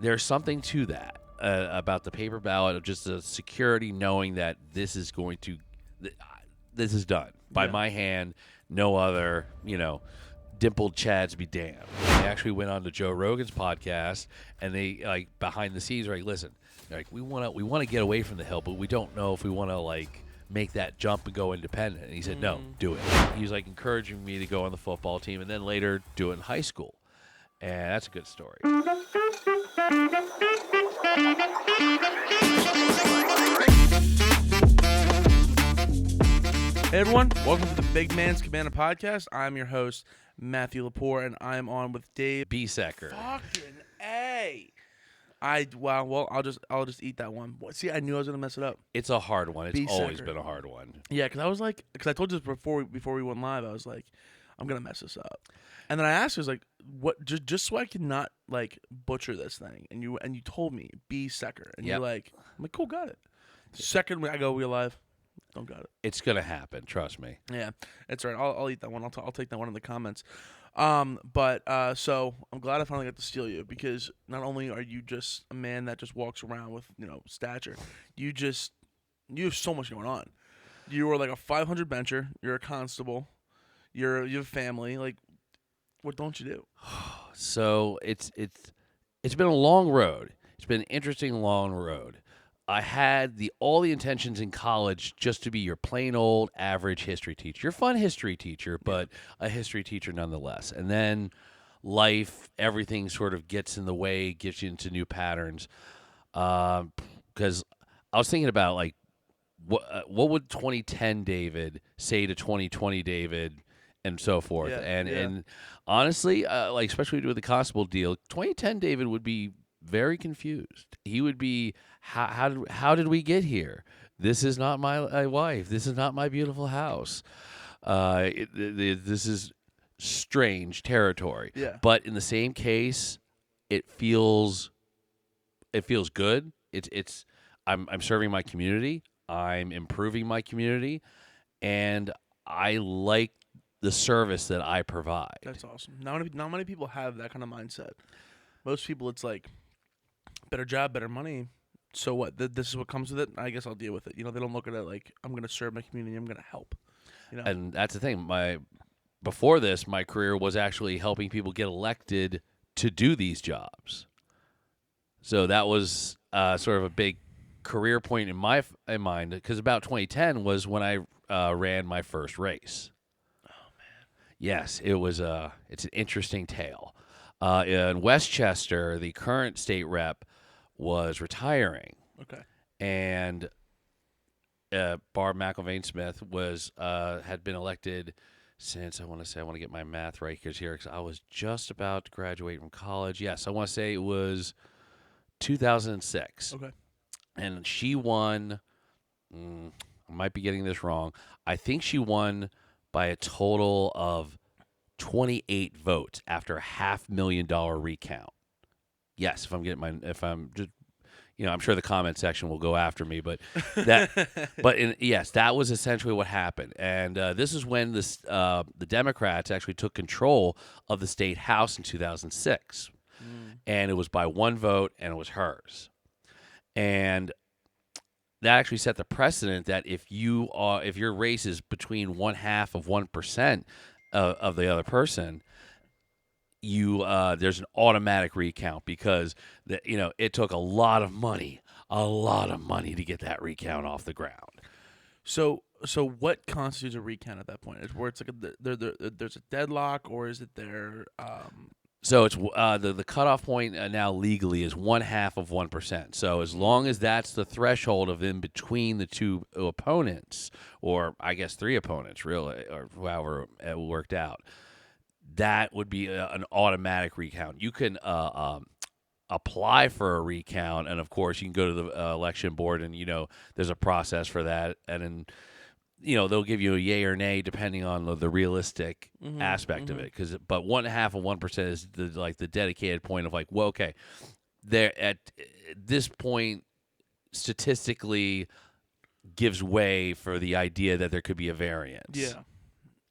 there's something to that about the paper ballot, of just the security, knowing that this is going to, this is done by my hand, no other, dimpled Chads be damned. They actually went on to Joe Rogan's podcast, and they, like, behind the scenes, were like, listen, like, we want to get away from the Hill, but we don't know if we want to, like, make that jump and go independent. And he said, no, do it. He was, like, encouraging me to go on the football team and then later do it in high school. And that's a good story. Hey everyone, welcome to the Big Manz Cabana podcast. I'm your host, Matthew Lepore, and I'm on with Dave Biesecker. Fucking A. I'll just eat that one. See, I knew I was gonna mess it up. It's a hard one. It's Biesecker. always been a hard one. Yeah, because I told you this before we went live. I was like, I'm gonna mess this up, and then I asked you, I was like, what? Just so I can not like butcher this thing, and you told me Biesecker, and you're like, I'm like, cool, got it. Second, I go, we live. Don't got it. It's gonna happen. Trust me. Yeah, that's right. I'll eat that one. I'll take that one in the comments. So I'm glad I finally got to steal you, because not only are you just a man that just walks around with stature, you have so much going on. You are like a 500 bencher. You're a constable. You have family. Like, what don't you do? So it's been a long road. It's been an interesting long road. I had all the intentions in college just to be your plain old average history teacher. You're a fun history teacher, but a history teacher nonetheless. And then life, everything sort of gets in the way, gets you into new patterns. Because I was thinking about, like, what would 2010 David say to 2020 David, and so forth. And honestly, like, especially with the Constable deal, 2010 David would be very confused. He would be, how did we get here? This is not my wife. This is not my beautiful house. This is strange territory. Yeah. But in the same case, it feels good. I'm serving my community. I'm improving my community, and I like the service that I provide. That's awesome. Not many people have that kind of mindset. Most people, it's like, better job, better money. So what? This is what comes with it. I guess I'll deal with it. They don't look at it like, I'm going to serve my community. I'm going to help. And that's the thing. Before this, my career was actually helping people get elected to do these jobs. So that was sort of a big career point in my mind, because about 2010 was when I ran my first race. Oh man. Yes, it's an interesting tale. In Westchester, the current state rep was retiring. Okay. And Barb McIlvaine-Smith had been elected since, I want to get my math right here, because I was just about to graduate from college. Yes, I want to say it was 2006. Okay. And she won, I might be getting this wrong, I think she won by a total of 28 votes after a $500,000 recount. Yes, I'm sure the comment section will go after me, but that was essentially what happened. And this is when the Democrats actually took control of the state house in 2006, and it was by one vote, and it was hers. And that actually set the precedent that if your race is between 0.5% of the other person, there's an automatic recount, because it took a lot of money to get that recount off the ground. So what constitutes a recount at that point? Is where it's like there's a deadlock, or is it there? So it's the cutoff point now legally is 0.5%. So as long as that's the threshold of in between the two opponents, or I guess three opponents really, or however it worked out, that would be an automatic recount. You can apply for a recount, and of course you can go to the election board, and there's a process for that, and then they'll give you a yay or nay depending on the realistic aspect of it. But 0.5% is the dedicated point of, like, well, okay, there at this point statistically gives way for the idea that there could be a variance. Yeah.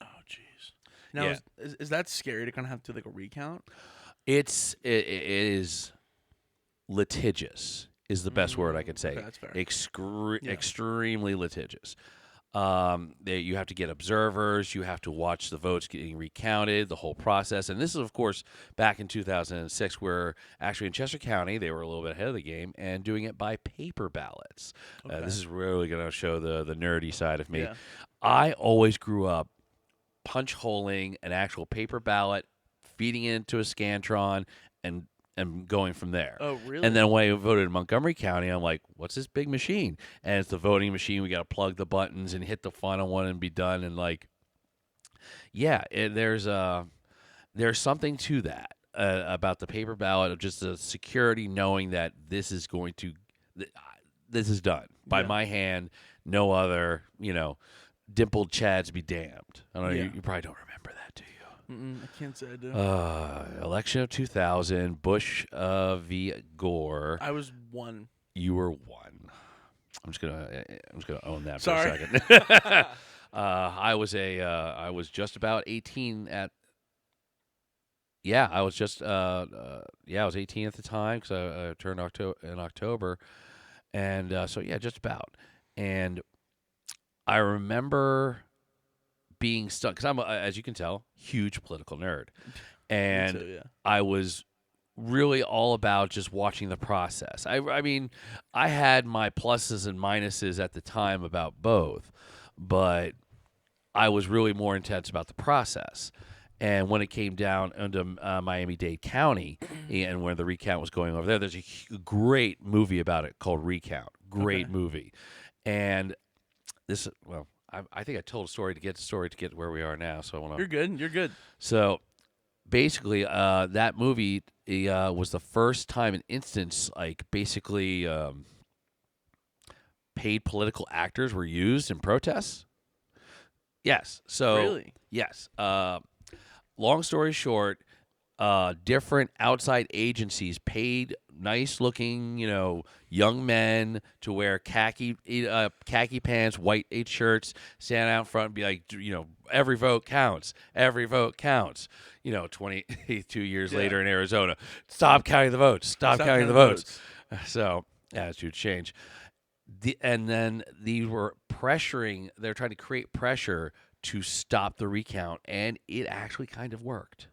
Oh, jeez. Now, is that scary to kind of have to do like a recount? It is litigious is the best word I could say. Okay, that's fair. Extremely litigious. You have to get observers. You have to watch the votes getting recounted, the whole process. And this is, of course, back in 2006, where actually in Chester County, they were a little bit ahead of the game and doing it by paper ballots. Okay. This is really going to show the nerdy side of me. Yeah. I always grew up punch holing an actual paper ballot, feeding it into a Scantron, and going from there. Oh, really? And then when I voted in Montgomery County, I'm like, what's this big machine? And it's the voting machine. We got to plug the buttons and hit the final one and be done. And like, yeah, there's something to that about the paper ballot, of just the security, knowing that this is going to, this is done by my hand, no other, dimpled Chads be damned. I don't know, you probably don't remember that, do you? I can't say I do. Election of 2000, Bush v. Gore. I was 1. You were 1. I'm just gonna own that Sorry. for a second. I was just about 18 at. Yeah, I was just I was 18 at the time because I turned in October, and so yeah, just about. And I remember being stuck because I'm, as you can tell, huge political nerd, and Me too, yeah. I was really all about just watching the process. I mean, I had my pluses and minuses at the time about both, but I was really more intense about the process. And when it came down into Miami-Dade County and where the recount was going over there, there's a great movie about it called Recount. Great movie. And this, well, I think I told a story to get where we are now. So I want to. You're good. You're good. So basically, that movie was the first time an instance, like basically paid political actors were used in protests. Yes. So Really? yes. Long story short, different outside agencies paid nice-looking, young men to wear khaki pants, white shirts, stand out front and be like, every vote counts. Every vote counts. 22 years later in Arizona, stop counting the votes. Stop counting the votes. So attitude change. And then these were pressuring. They're trying to create pressure to stop the recount, and it actually kind of worked.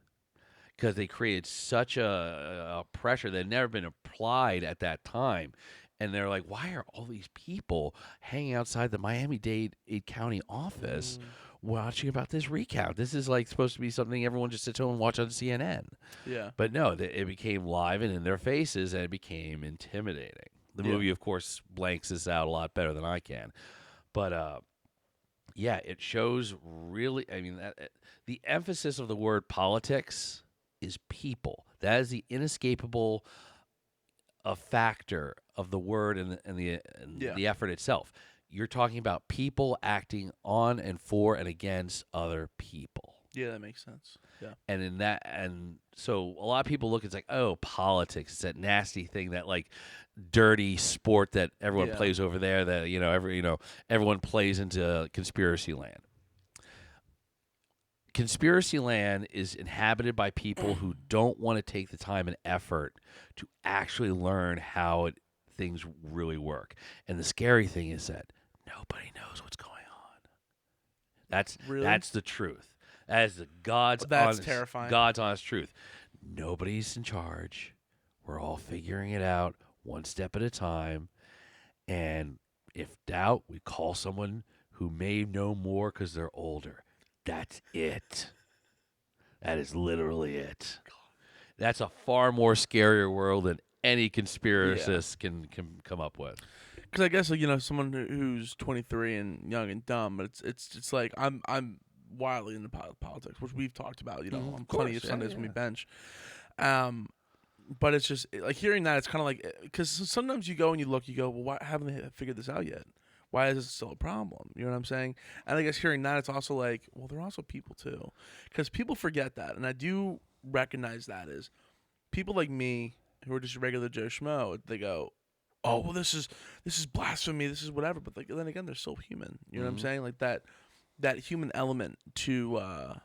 Because they created such a pressure that had never been applied at that time. And they're like, why are all these people hanging outside the Miami-Dade County office watching about this recount? This is like supposed to be something everyone just sits home and watch on CNN. Yeah. But no, it became live and in their faces, and it became intimidating. The movie, of course, blanks this out a lot better than I can. But, yeah, it shows really, I mean, the emphasis of the word politics is people. That is the inescapable factor of the word and the effort itself. You're talking about people acting on and for and against other people. Yeah, that makes sense. Yeah. And so a lot of people look, it's like, oh, politics. It's that nasty thing, that like dirty sport that everyone plays over there, that everyone plays into conspiracy land. Conspiracy land is inhabited by people who don't want to take the time and effort to actually learn how things really work. And the scary thing is that nobody knows what's going on. That's the truth. That is the God's honest truth. Nobody's in charge. We're all figuring it out one step at a time. And if doubt, we call someone who may know more because they're older. That's it. That is literally it. That's a far more scarier world than any conspiracist can come up with. Because I guess someone who's 23 and young and dumb, but it's like I'm wildly into politics, which we've talked about. On plenty of Sundays when we bench. But it's just like hearing that, it's kind of like, because sometimes you go and you look, you go, well, why haven't they figured this out yet? Why is this still a problem? You know what I'm saying? And I guess hearing that, it's also like, well, they're also people too. Because people forget that. And I do recognize that as people like me who are just regular Joe Schmo, they go, oh, well, this is blasphemy, this is whatever. But then again, they're still human. You know what I'm saying? Like that human element to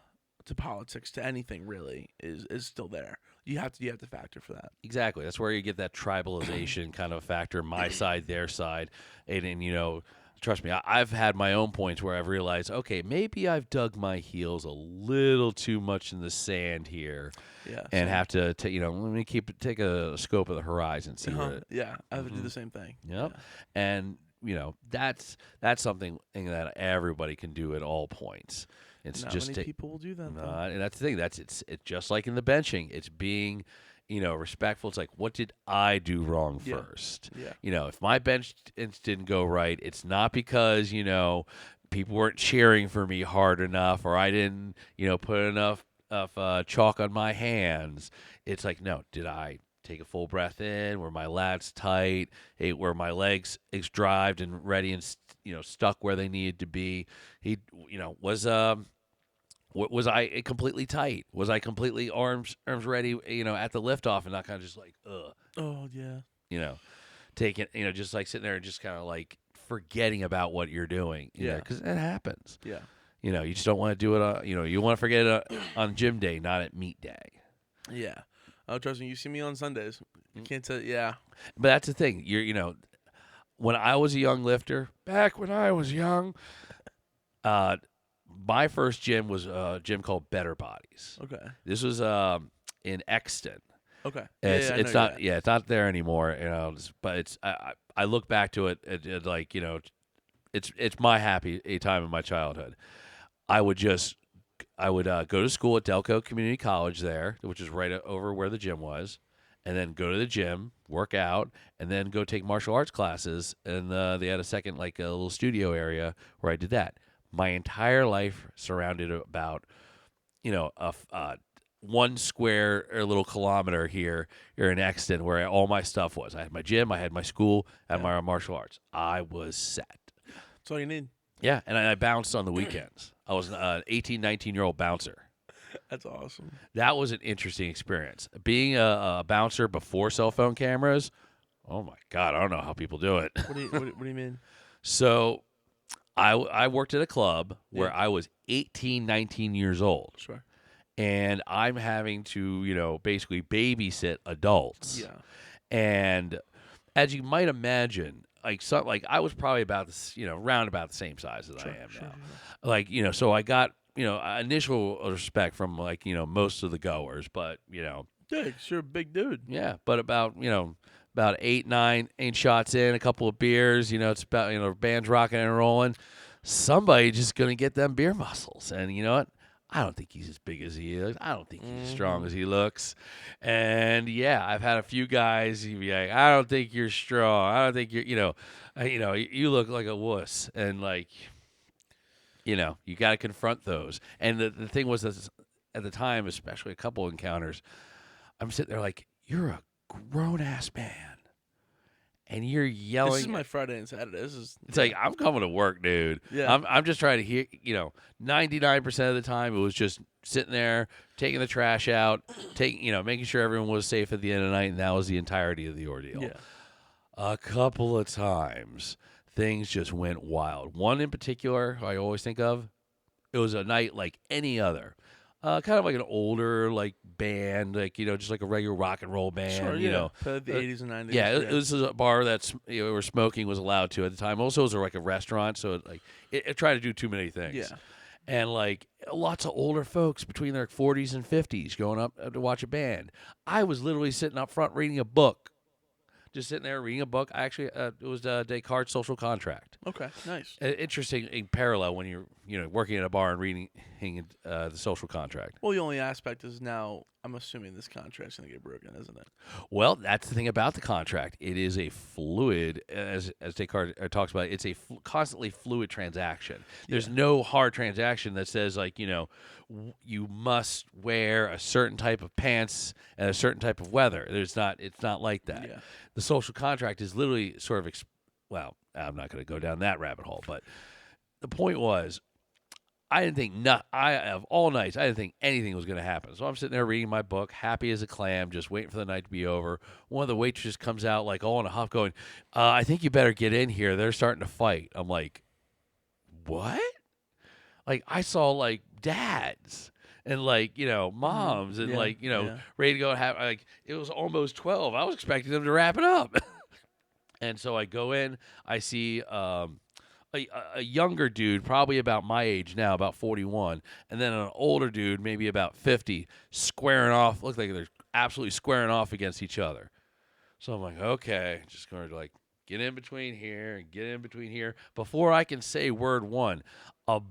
politics, to anything really, is still there. You have to factor for that. Exactly. That's where you get that tribalization kind of factor, my side, their side. And you know, trust me, I've had my own points where I've realized, okay, maybe I've dug my heels a little too much in the sand here Yeah. and Same. have to, you know, let me take a scope of the horizon, see where it. Yeah, I would do the same thing. Yep. Yeah. And, you know, that's something that everybody can do at all points. It's Not just many people will do that. Though. and that's the thing. It's just like in the benching. It's being, you know, respectful. It's like, what did I do wrong first? Yeah. You know, if my bench didn't go right, it's not because, you know, people weren't cheering for me hard enough or I didn't, you know, put enough of chalk on my hands. It's like, no, did I take a full breath in? Were my lats tight? Hey, were my legs drived and ready and, you know, stuck where they needed to be? He, you know, was I completely tight? Was I completely arms ready, you know, at the liftoff and not kind of just like, ugh, Oh yeah. you know, taking, you know, just like sitting there and just kind of like forgetting about what you're doing, Yeah. because it happens. Yeah. You know, you just don't want to do it. You know, you want to forget it on gym day, not at meet day. Yeah. Oh, trust me, you see me on Sundays. You can't tell. Yeah. But that's the thing. You know, when I was a young lifter, back when I was young, my first gym was a gym called Better Bodies. Okay. This was in Exton. Okay. It's not it's not there anymore, you know. But it's I look back to it like, you know, it's my happy time in my childhood. I would go to school at Delco Community College there, which is right over where the gym was, and then go to the gym, work out, and then go take martial arts classes. And they had a second, like a little studio area where I did that. My entire life surrounded about, you know, a 1 square or little kilometer here in Exton where all my stuff was. I had my gym, I had my school, I had my martial arts. I was set. That's all you need. Yeah, and I bounced on the weekends. I was an 18, 19-year-old bouncer. That's awesome. That was an interesting experience. Being a bouncer before cell phone cameras, oh, my God, I don't know how people do it. What do you mean? So I worked at a club where I was 18, 19 years old. Sure. And I'm having to, you know, basically babysit adults. Yeah. And as you might imagine, like I was probably about this, you know, round about the same size as I am now. Like, you know, so I got, you know, initial respect from, like, you know, most of the goers, but, you know. Yeah, 'cause you're a big dude. Yeah, but about 8, 9 shots in, a couple of beers, you know, it's about, you know, band's rocking and rolling. Somebody just going to get them beer muscles. And you know what? I don't think he's as big as he is. I don't think he's as strong as he looks. And yeah, I've had a few guys be like, I don't think you're strong. I don't think you're, you you look like a wuss. And like, you know, you got to confront those. And the thing was that at the time, especially a couple encounters, I'm sitting there like, you're a grown ass man. And you're yelling. This is my Friday and Saturday. It's like, I'm coming to work, dude. Yeah. I'm just trying to hear, 99% of the time it was just sitting there, taking the trash out, making sure everyone was safe at the end of the night, and that was the entirety of the ordeal. Yeah. A couple of times, things just went wild. One in particular I always think of, it was a night like any other. Kind of like an older, like, band, like, just like a regular rock and roll band, Sure, yeah. The 80s and 90s. Yeah, it was a bar that's where smoking was allowed to at the time. Also, it was like a restaurant, so it tried to do too many things. Yeah. And like lots of older folks between their 40s and 50s going up to watch a band. I was literally sitting up front reading a book. Just sitting there reading a book. I actually, it was Descartes' Social Contract. Okay, nice. Interesting in parallel when you're working at a bar and reading the social contract. Well, the only aspect is now, I'm assuming this contract's going to get broken, isn't it? Well, that's the thing about the contract. It is a fluid, as Descartes talks about, it's a constantly fluid transaction. There's no hard transaction that says, like, you must wear a certain type of pants and a certain type of weather. It's not like that. Yeah. The social contract is literally sort of, well, I'm not going to go down that rabbit hole, but the point was, I didn't think of all nights, I didn't think anything was going to happen. So I'm sitting there reading my book, happy as a clam, just waiting for the night to be over. One of the waitresses comes out like all in a huff going, I think you better get in here. They're starting to fight. I'm like, what? Like, I saw like dads and like, moms and Yeah, like, yeah. ready to go have like it was almost 12. I was expecting them to wrap it up. And so I go in, I see a younger dude, probably about my age now, about 41, and then an older dude, maybe about 50, squaring off, look like they're absolutely squaring off against each other. So I'm like, okay, just going to like get in between here and get in between here. Before I can say word one, a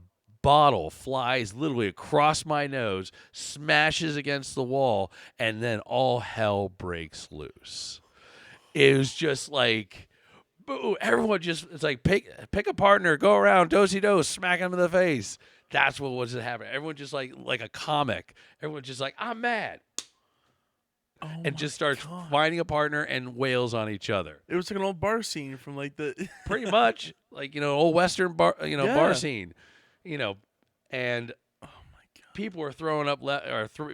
bottle flies literally across my nose, smashes against the wall, and then all hell breaks loose. It was just like, boo, everyone just, it's like, pick a partner, go around, do-si-do, smack him in the face. That's what was happening. Everyone just like a comic. Everyone just like, I'm mad. Oh And my just starts God. finding a partner and wails on each other. It was like an old bar scene from like the. Pretty much. Like, old Western bar, Yeah. bar scene. And Oh my God. people are throwing up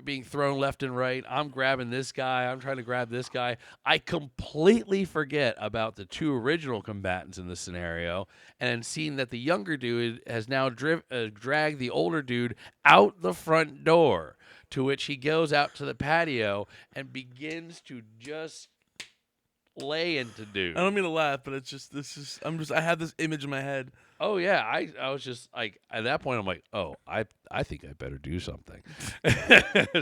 being thrown left and right. I'm grabbing this guy. I'm trying to grab this guy. I completely forget about the two original combatants in this scenario, and seeing that the younger dude has now dragged the older dude out the front door, to which he goes out to the patio and begins to just lay into dude. I don't mean to laugh, but it's just I have this image in my head. Oh yeah, I was just like, at that point I'm like, oh, I think I better do something.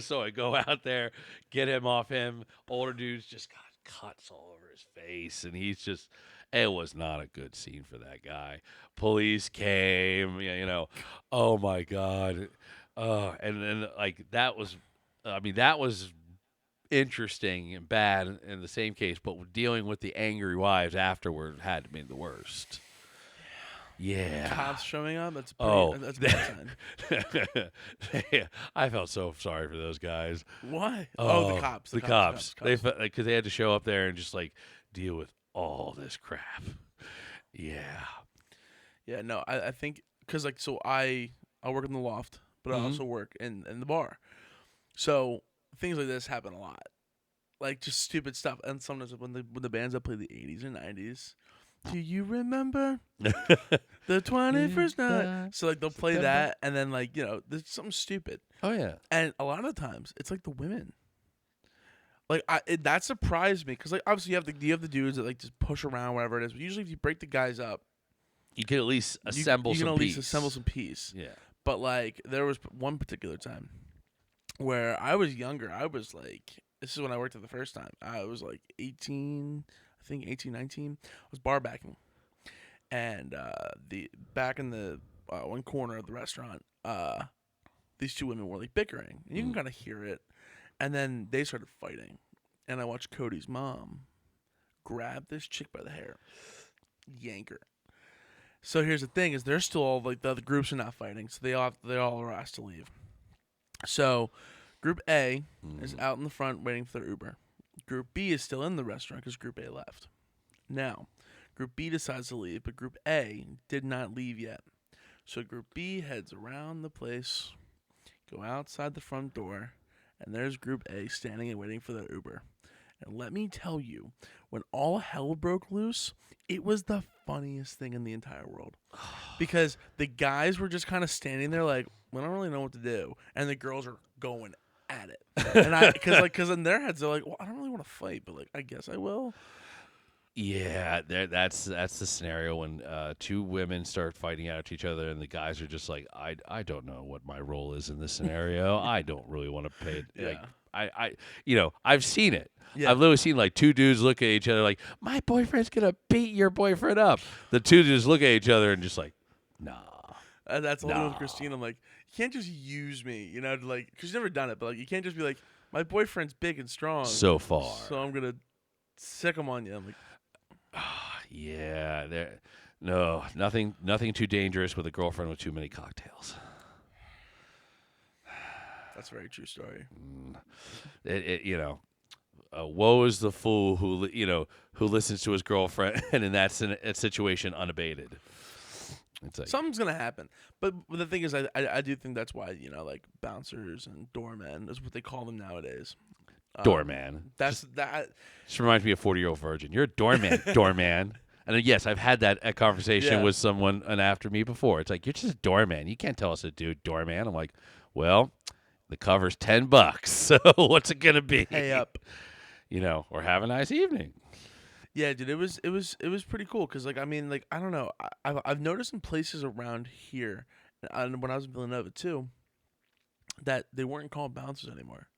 So I go out there, get him off him. Older dude's just got cuts all over his face, and it was not a good scene for that guy. Police came, oh my God. And then like that was interesting and bad in the same case, but dealing with the angry wives afterward had to be the worst. Yeah. Cops showing up. That's that's a bad sign. Yeah, I felt so sorry for those guys. Why? Oh, the cops. The cops. They felt because they had to show up there and just like deal with all this crap. Yeah. Yeah. No, I think because like I work in the loft, but I also work in the bar. So things like this happen a lot, like just stupid stuff. And sometimes when the bands that play the 80s or 90s. Do you remember the 21st night? So like they'll play that, and then like there's something stupid. Oh yeah. And a lot of the times it's like the women. Like that surprised me because like obviously you have the dudes that like just push around whatever it is. But usually if you break the guys up, you can at least assemble you some can at peace. least assemble some peace. Yeah. But like there was one particular time where I was younger. I was like, this is when I worked it the first time. I was like 18. I think 18, 19, I was bar backing, and the back in the one corner of the restaurant, these two women were like bickering, and you can kind of hear it, and then they started fighting, and I watched Cody's mom grab this chick by the hair, yank her. So here's the thing: is they're still all like the other groups are not fighting, so they all are asked to leave. So Group A is out in the front waiting for their Uber. Group B is still in the restaurant because Group A left. Now, Group B decides to leave, but Group A did not leave yet. So Group B heads around the place, go outside the front door, and there's Group A standing and waiting for their Uber. And let me tell you, when all hell broke loose, it was the funniest thing in the entire world. Because the guys were just kind of standing there like, we don't really know what to do. And the girls are going at it. And because in their heads they're like, well, I don't really want to fight, but like I guess I will. Yeah, that's the scenario when two women start fighting out to each other, and the guys are just like, I don't know what my role is in this scenario. I don't really want to pay it. Yeah. Like, I've seen it. Yeah. I've literally seen like two dudes look at each other like, my boyfriend's gonna beat your boyfriend up. The two dudes look at each other and just like, nah. That's a little with Christine. I'm like, you can't just use me, to like, because you've never done it, but like, you can't just be like, my boyfriend's big and strong. So far. So I'm gonna sick him on you. I'm like, yeah, nothing too dangerous with a girlfriend with too many cocktails. that's a very true story. Woe is the fool who listens to his girlfriend and in that situation unabated. It's like, Something's gonna happen, but the thing is, I do think that's why like bouncers and doormen is what they call them nowadays. doorman. That Just reminds me of 40-year-old virgin. You're a doorman, doorman. And yes, I've had that conversation with someone after me before. It's like, you're just a doorman. You can't tell us to do doorman. I'm like, well, The cover's $10. So what's it gonna be? Pay up. Or have a nice evening. Yeah, dude, it was pretty cool because like I mean like I don't know I've noticed in places around here and when I was in Villanova too that they weren't called bouncers anymore.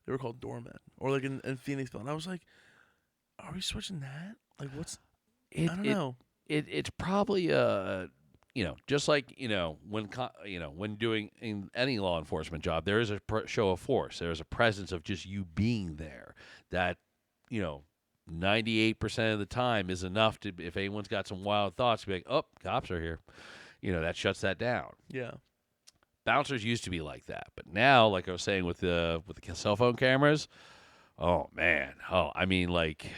They were called doormen or like in Phoenixville, and I was like, are we switching that? Like what's It I don't it know. it's probably just like when doing in any law enforcement job, there is a show of force. There is a presence of just you being there. That 98% of the time is enough to, if anyone's got some wild thoughts, to be like, oh, cops are here. That shuts that down. Yeah. Bouncers used to be like that, but now, like I was saying with the cell phone cameras, oh man, I mean, like,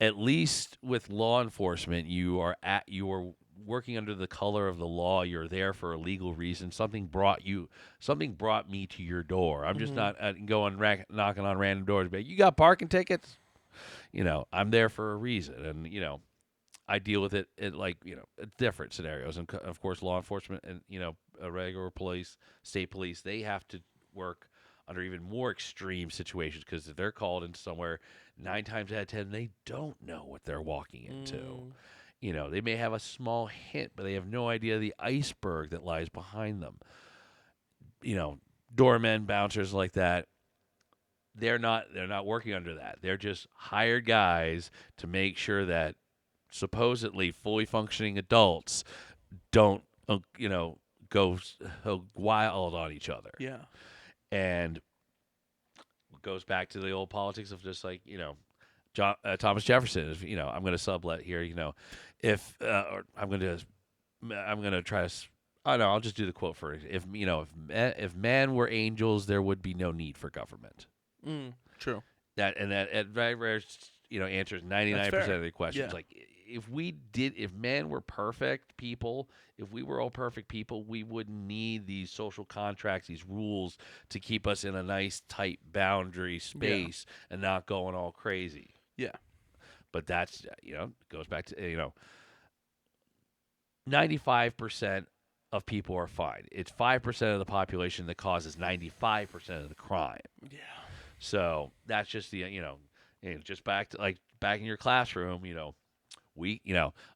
at least with law enforcement, you are working under the color of the law. You're there for a legal reason. Something brought me to your door. I'm just not going knocking on random doors. But you got parking tickets. I'm there for a reason, and I deal with it in different scenarios. And of course, law enforcement and a regular police, state police, they have to work under even more extreme situations because if they're called into somewhere, 9 times out of 10 they don't know what they're walking into. They may have a small hint, but they have no idea the iceberg that lies behind them. Doormen, bouncers like that. They're not working under that. They're just hired guys to make sure that supposedly fully functioning adults don't go wild on each other. Yeah. And it goes back to the old politics of just like Thomas Jefferson. If I'm going to sublet here, if or I'm going to try to. Oh no, I'll just do the quote for it. If man were angels, there would be no need for government. True. That very rare, answers 99% of the questions. Yeah. Like if man were perfect people, if we were all perfect people, we wouldn't need these social contracts, these rules to keep us in a nice tight boundary space and not going all crazy. Yeah. But that's goes back to 95% of people are fine. It's 5% of the population that causes 95% of the crime. Yeah. So that's just just back in your classroom, we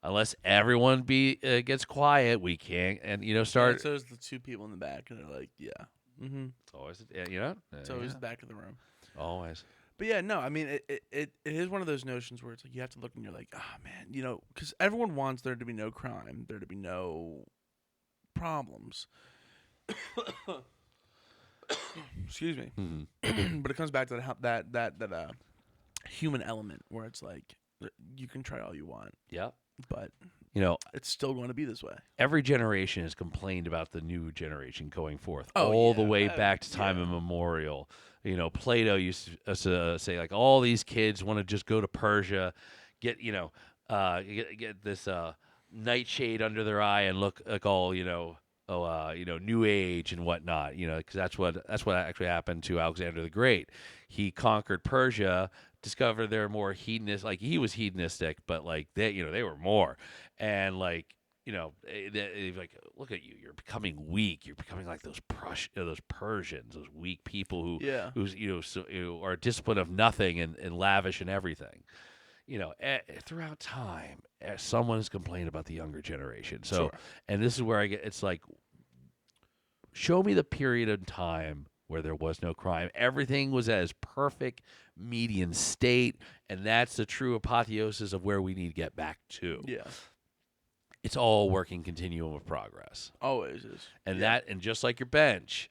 unless everyone gets quiet, we can't start. So there's the two people in the back, and they're like, yeah. Mm-hmm. It's always It's always the back of the room. Always. But yeah, no, I mean, it is one of those notions where it's like you have to look and you're like, oh man, because everyone wants there to be no crime, there to be no problems. Excuse me. Mm-hmm. But it comes back to that human element where it's like you can try all you want. Yep. But it's still going to be this way. Every generation has complained about the new generation going forth, Oh, the way back to time immemorial. Plato used to say like all these kids want to just go to Persia, get get this nightshade under their eye and look like all New Age and whatnot. Because that's what actually happened to Alexander the Great. He conquered Persia, discovered they're more hedonist. Like he was hedonistic, but like they were more, and like. Like look at you. You're becoming weak. You're becoming like those Persians, those weak people who are disciplined of nothing and lavish in everything. Throughout time, someone has complained about the younger generation. So, Sure. And this is where it's like, show me the period of time where there was no crime. Everything was at its perfect median state, and that's the true apotheosis of where we need to get back to. Yeah. It's all working continuum of progress. Always is. And and just like your bench,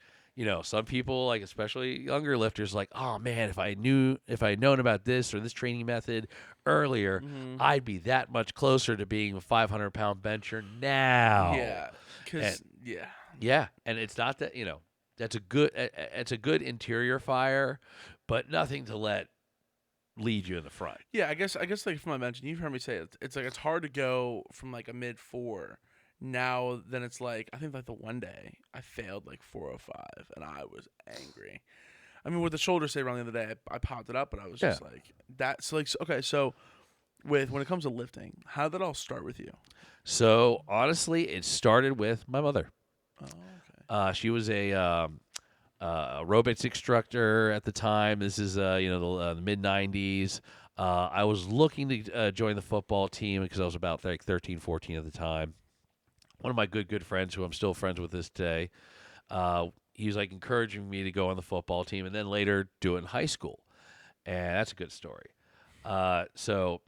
some people, like especially younger lifters, like, oh man, if I had known about this or this training method earlier, I'd be that much closer to being a 500-pound bencher now. Yeah. Yeah, and it's not that it's a good interior fire, but nothing to let lead you in the front. Yeah, I guess like from my mention, you've heard me say it's like it's hard to go from like a mid 4 now than it's like I think like the one day I failed like 405 and I was angry. I mean with the shoulder save around the other day I popped it up but I was just like that. So like okay, so when it comes to lifting, how did that all start with you? So honestly, it started with my mother. Oh, okay. She was a aerobics instructor at the time. This is the mid '90s. I was looking to join the football team because I was about like 13, 14 at the time. One of my good friends, who I'm still friends with this day, he was like encouraging me to go on the football team, and then later do it in high school, and that's a good story. So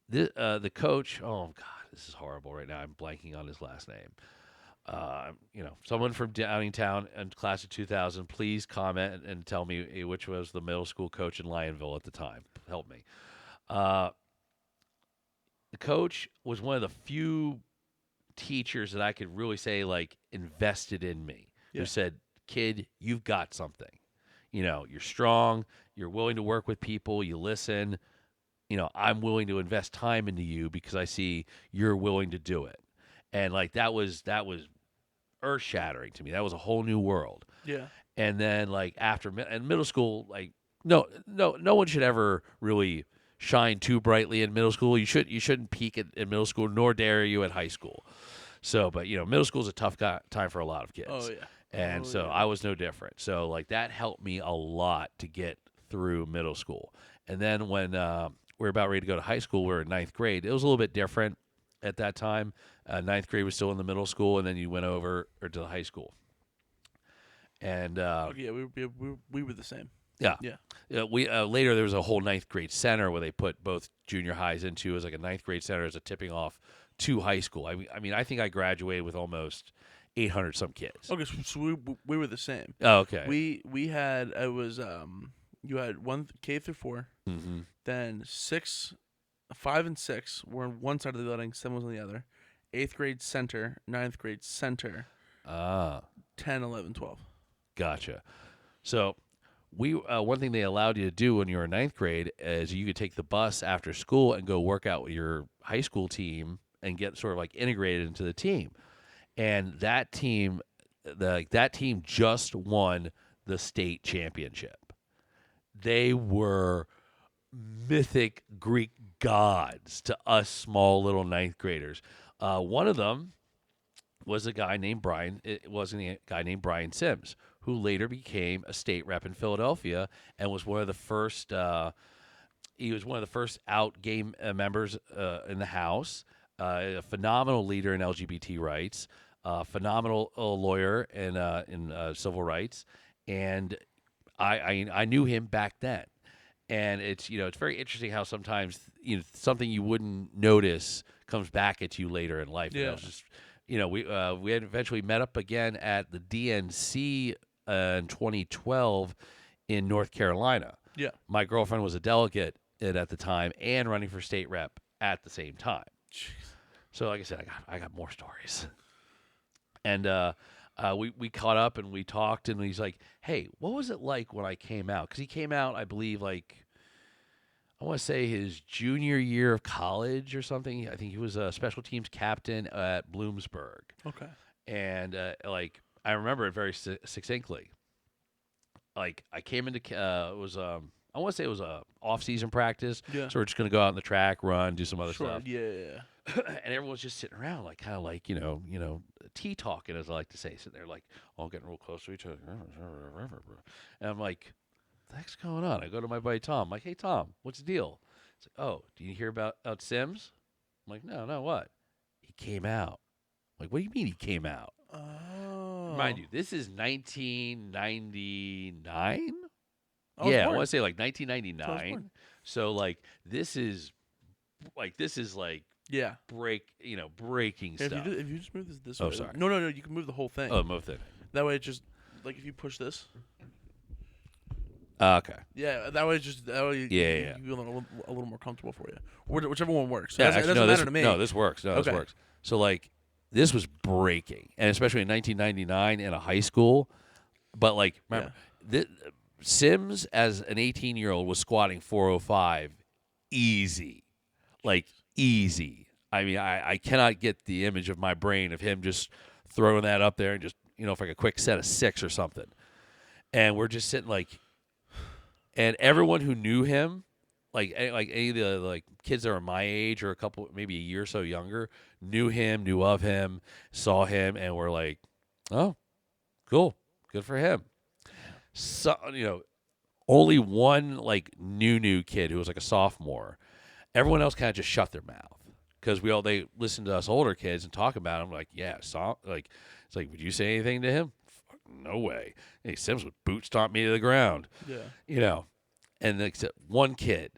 the coach, oh God, this is horrible right now. I'm blanking on his last name. Someone from Downingtown and class of 2000, please comment and tell me which was the middle school coach in Lionville at the time. Help me. The coach was one of the few teachers that I could really say like invested in me. Yeah. Who said, "Kid, you've got something. You're strong. You're willing to work with people. You listen. I'm willing to invest time into you because I see you're willing to do it." And like that was earth shattering to me. That was a whole new world. Yeah. And then like after middle school, like no one should ever really shine too brightly in middle school. You shouldn't peak in middle school, nor dare you at high school. So, but middle school is a tough time for a lot of kids. Oh yeah. And so I was no different. So like that helped me a lot to get through middle school. And then when we were about ready to go to high school, we were in ninth grade. It was a little bit different at that time. Ninth grade was still in the middle school, and then you went over to the high school. And yeah, we were the same. Yeah. Yeah. We later there was a whole ninth grade center where they put both junior highs into as like a ninth grade center as a tipping off to high school. I mean, I think I graduated with almost 800 some kids. Okay, so we were the same. Oh, okay. We had you had one K through 4, mm-hmm. then 6, 5, and 6 were on one side of the building, 7 was on the other. 8th grade center, 9th grade center. 10, 11, 12. Gotcha. So we one thing they allowed you to do when you were in ninth grade is you could take the bus after school and go work out with your high school team and get sort of like integrated into the team. And that team, that team just won the state championship. They were mythic Greek gods to us small little ninth graders. One of them was a guy named Brian. It wasn't a guy named Brian Sims, who later became a state rep in Philadelphia and was one of the first. He was one of the first out gay members in the House. A phenomenal leader in LGBT rights. Phenomenal lawyer in civil rights, and I knew him back then. And it's it's very interesting how sometimes something you wouldn't notice comes back at you later in life. Yeah. And it was just we had eventually met up again at the DNC in 2012 in North Carolina. Yeah. My girlfriend was a delegate at the time and running for state rep at the same time. Jeez. So like I said, I got more stories. And we caught up and we talked, and he's like, "Hey, what was it like when I came out?" Because he came out, I believe, like I want to say his junior year of college or something. I think he was a special teams captain at Bloomsburg. Okay. And like I remember it very succinctly. Like I came into it was I want to say it was a off-season practice. Yeah. So we're just gonna go out on the track, run, do some other stuff. Yeah. And everyone's just sitting around, like kind of like tea talking, as I like to say, sitting there like all getting real close to each other. And I'm like, "What the heck's going on?" I go to my buddy Tom. I'm like, "Hey Tom, what's the deal?" It's like, "Oh, do you hear about Sims?" I'm like, "No, what?" "He came out." I'm like, "What do you mean he came out?" Oh. Mind you, this is 1999. I was Yeah, I born. want to say like I was 1999. born. So like this is Yeah. breaking If stuff. you just move this Oh, way. sorry. No, you can move the whole thing. Oh, move thing. That way it just like if you push this. Okay. Yeah, that way you Yeah. be a little more comfortable for you. Whichever one works. Yeah, it doesn't actually, matter to me. No, this works. No, Okay. this works. So like this was breaking, and especially in 1999 in a high school. But like, remember, Sims as an 18-year-old was squatting 405 easy. Like easy. I mean, I cannot get the image of my brain of him just throwing that up there and just for like a quick set of 6 or something. And we're just sitting like, and everyone who knew him, like any of the like kids that were my age or a couple, maybe a year or so younger, knew of him, saw him, and were like, "Oh, Cool. Good for him. So, only one like new kid who was like a sophomore. Everyone else kind of just shut their mouth because they listen to us older kids and talk about him. Like, yeah, like it's like, would you say anything to him? Fuck, no way. Hey, Sims would boot stomp me to the ground. Yeah. And except one kid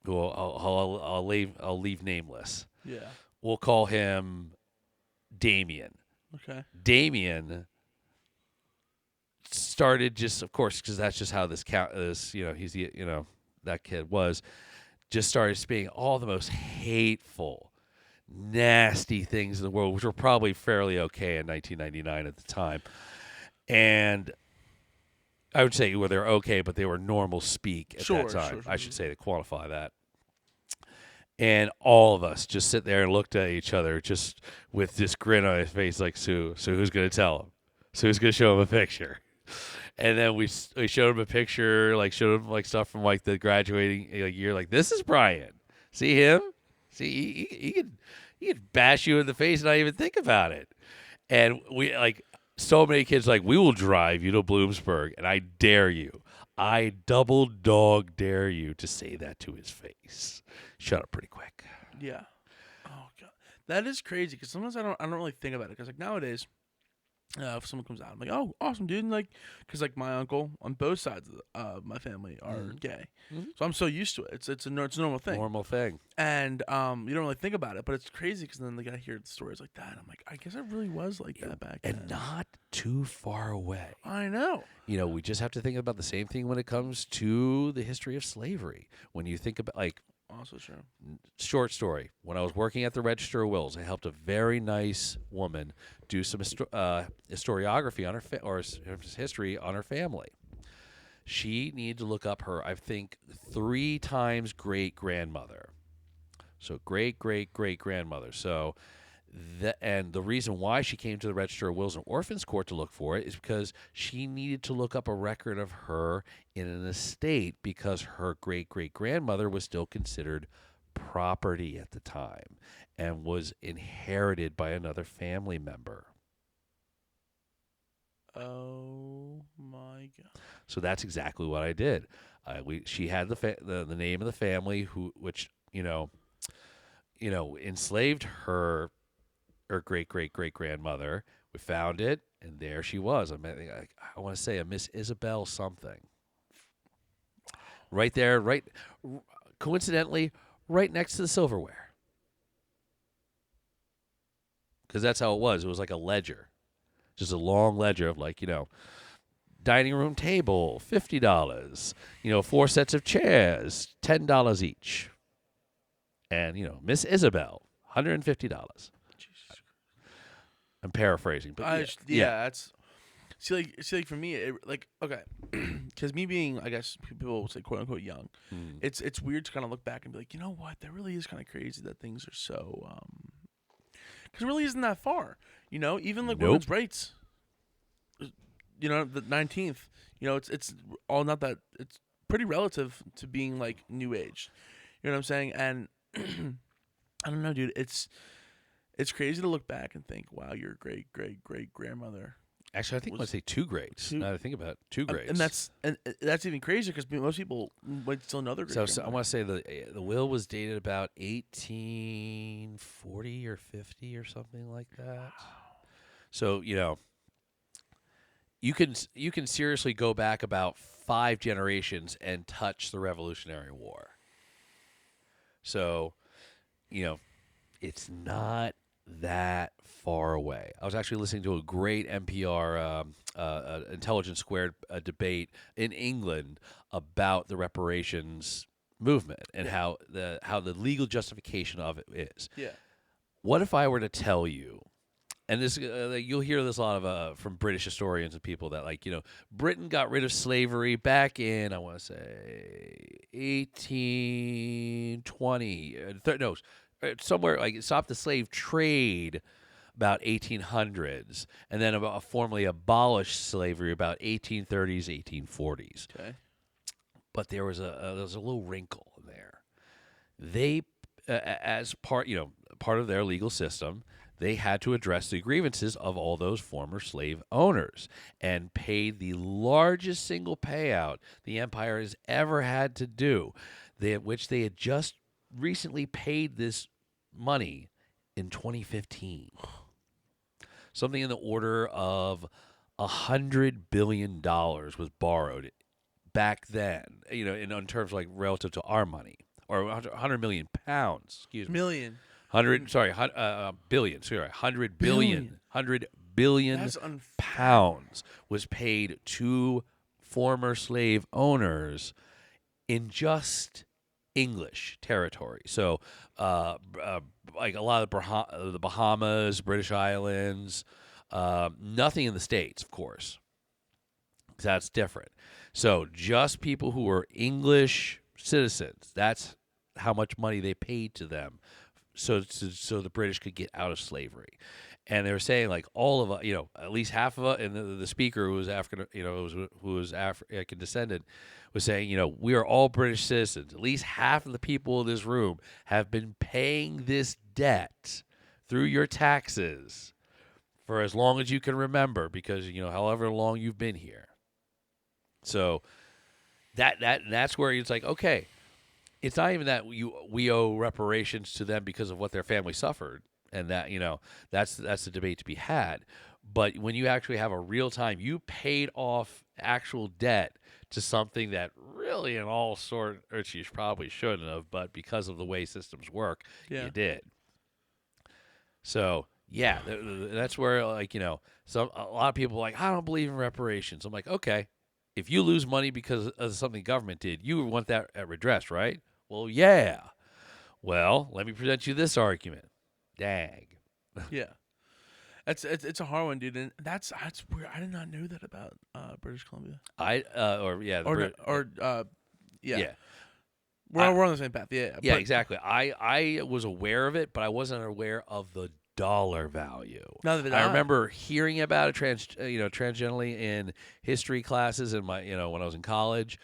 who I'll leave nameless. Yeah. We'll call him Damien. Okay. Damien started just, of course, because that's just how this that kid was, just started speaking all the most hateful, nasty things in the world, which were probably fairly okay in 1999 at the time. And I would say, well, they're okay, but they were normal speak at that time. Sure. I should say to qualify that. And all of us just sit there and looked at each other just with this grin on his face like, so who's going to tell him? So who's going to show him a picture? And then we showed him a picture, like showed him like stuff from like the graduating year. Like, this is Brian. See him? See, he could bash you in the face and not even think about it. And we like so many kids like, we will drive you to Bloomsburg, and I dare you. I double dog dare you to say that to his face. Shut up pretty quick. Yeah. Oh god, that is crazy. Because sometimes I don't really think about it. Because like nowadays, if someone comes out, I'm like, oh, awesome, dude. And like, because like my uncle on both sides of my family are gay, so I'm so used to it. It's a normal thing. Normal thing. And you don't really think about it, but it's crazy because then like I hear the stories like that. And I'm like, I guess I really was like that back then. And not too far away. I know. We just have to think about the same thing when it comes to the history of slavery. When you think about like. Also true. Short story. When I was working at the Register of Wills, I helped a very nice woman do some historiography on her history on her family. She needed to look up her, I think, 3 times great grandmother. So great grandmother. So and the reason why she came to the Register of Wills and Orphans Court to look for it is because she needed to look up a record of her in an estate because her great-great-grandmother was still considered property at the time and was inherited by another family member. Oh my god! So that's exactly what I did. She had the name of the family which enslaved her great-great-great-grandmother. We found it, and there she was. I want to say a Miss Isabel something. Right there, coincidentally, right next to the silverware. Because that's how it was. It was like a ledger. Just a long ledger of dining room table, $50. 4 sets of chairs, $10 each. And, Miss Isabel, $150. I'm paraphrasing, but that's see like for me okay, because me being, I guess people will say quote unquote young, it's weird to kind of look back and be like, you know what, that really is kind of crazy that things are so because it really isn't that far, even like women's rights, the 19th, it's all not that, it's pretty relative to being like new age, you know what I'm saying, and I don't know, dude, it's crazy to look back and think, wow, your great-great-great-grandmother. Actually, I think I'd say 2 grades. Now that I think about it, 2 grades. And that's even crazier because most people might still know their great-grandmother. So I want to say the will was dated about 1840 or 50 or something like that. Wow. So, you can seriously go back about 5 generations and touch the Revolutionary War. So, it's not that far away. I was actually listening to a great NPR Intelligence Squared debate in England about the reparations movement and how the legal justification of it is. Yeah. What if I were to tell you, and this you'll hear this a lot of from British historians and people that Britain got rid of slavery back in, I want to say 1820 somewhere, like it stopped the slave trade about 1800s, and then formally abolished slavery about 1830s, 1840s. Okay. But there was a little wrinkle in there. They, as part of their legal system, they had to address the grievances of all those former slave owners and pay the largest single payout the empire has ever had to do, which they had just recently paid this money in 2015. Something in the order of $100 billion was borrowed back then, in terms like relative to our money, or 100 million pounds, excuse me. Million. 100, sorry, billion, sorry, 100 billion, 100 billion That's pounds was paid to former slave owners in just English territory. So, like a lot of the Bahamas, British Islands, nothing in the States, of course, 'cause that's different. So, just people who were English citizens, that's how much money they paid to them, so the British could get out of slavery. And they were saying like all of at least half of it, and the speaker who was African, who was African descendant, was saying, we are all British citizens. At least half of the people in this room have been paying this debt through your taxes for as long as you can remember, because however long you've been here. So that's where it's like, okay, it's not even that we owe reparations to them because of what their family suffered, and that that's the debate to be had. But when you actually have a real time, you paid off actual debt to something that really, in all sorts, you probably shouldn't have, but because of the way systems work, you did. So yeah, that's where a lot of people are like, I don't believe in reparations. I'm like, okay, if you lose money because of something the government did, you would want that redressed, right? Well, yeah. Well, let me present you this argument. Dang. Yeah. It's a hard one, dude, and that's weird. I did not know that about British Columbia. Yeah. We're on the same path. Yeah. Yeah, exactly. I was aware of it, but I wasn't aware of the dollar value. I remember hearing about it tangentially in history classes in my when I was in college,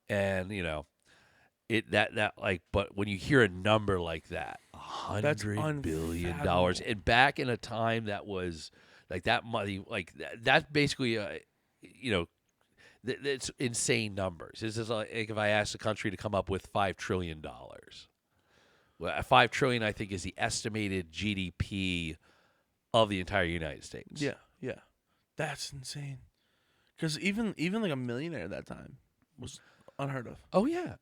and but when you hear a number like that, $100 billion, and back in a time that was like that money, like that's basically it's insane numbers. This is like if I asked a country to come up with $5 trillion. Well, $5 trillion, I think, is the estimated GDP of the entire United States. Yeah, that's insane. Because even like a millionaire at that time was unheard of. Oh yeah.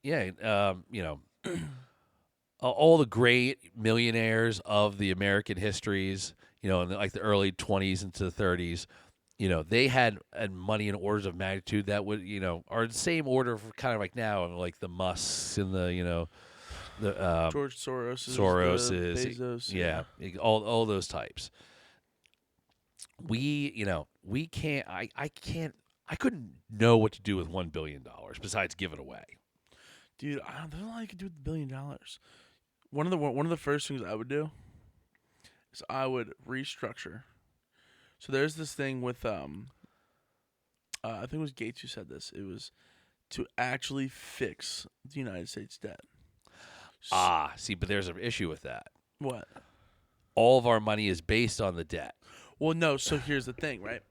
All the great millionaires of the American histories, in like the early 20s into the 30s, they had money in orders of magnitude that would, are the same order for kind of like now, like the Musks and the George Soros, Bezos, yeah, all those types. We can't. I couldn't know what to do with $1 billion besides give it away. Dude, there's a lot you can do with $1 billion. One of the first things I would do is I would restructure. So there's this thing with I think it was Gates who said this. It was to actually fix the United States debt. See, but there's an issue with that. What? All of our money is based on the debt. Well, no. So here's the thing, right?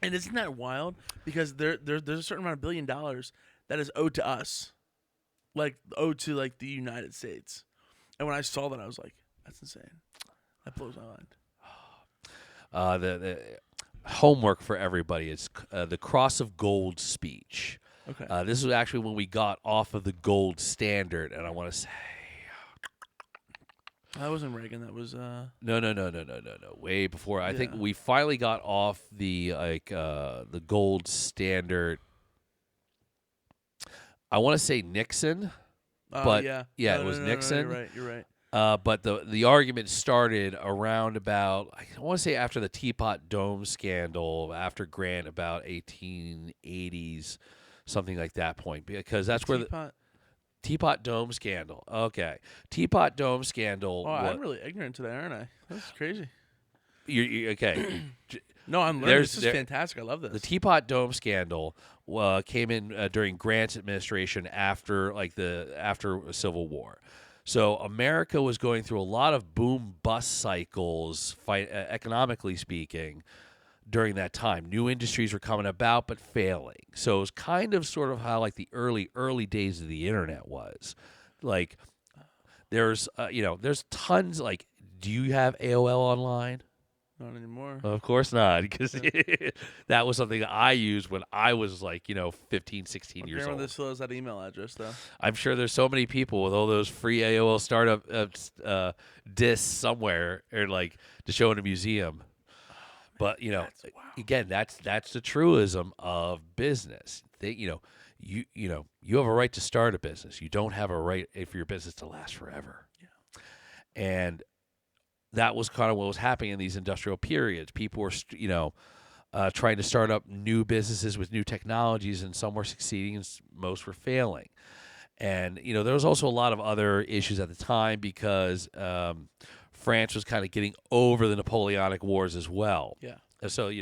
And isn't that wild? Because there's a certain amount of $1 billion that is owed to us, like owed to like the United States. And when I saw that, I was like, "That's insane. That blows my mind." The homework for everybody is the Cross of Gold speech. Okay. This was actually when we got off of the gold standard, and I want to say that wasn't Reagan. That was no. Way before. I think we finally got off the the gold standard. I want to say Nixon, but it was Nixon. No, you're right. But the argument started around about, I want to say after the Teapot Dome scandal, after Grant, about 1880s, something like that point, because that's where the Teapot Dome scandal. Okay, Teapot Dome scandal. Oh, I'm really ignorant today, aren't I? That's crazy. You're okay. No, I'm learning. This is fantastic. I love this. The Teapot Dome scandal came in during Grant's administration after Civil War. So America was going through a lot of boom bust cycles, economically speaking, during that time. New industries were coming about but failing. So it was kind of sort of how like the early days of the internet was. Like there's tons like do you have AOL online? Not anymore. Of course not, because Yeah. that was something I used when I was like, 15, 16 years Grandmother old. still has that email address though. I'm sure there's so many people with all those free AOL startup discs somewhere, or like to show in a museum. But Wow. again, that's the truism of business. You have a right to start a business. You don't have a right for your business to last forever. Yeah. And that was kind of what was happening in these industrial periods. People were, trying to start up new businesses with new technologies, and some were succeeding and most were failing. And there was also a lot of other issues at the time because France was kind of getting over the Napoleonic Wars as well. Yeah. So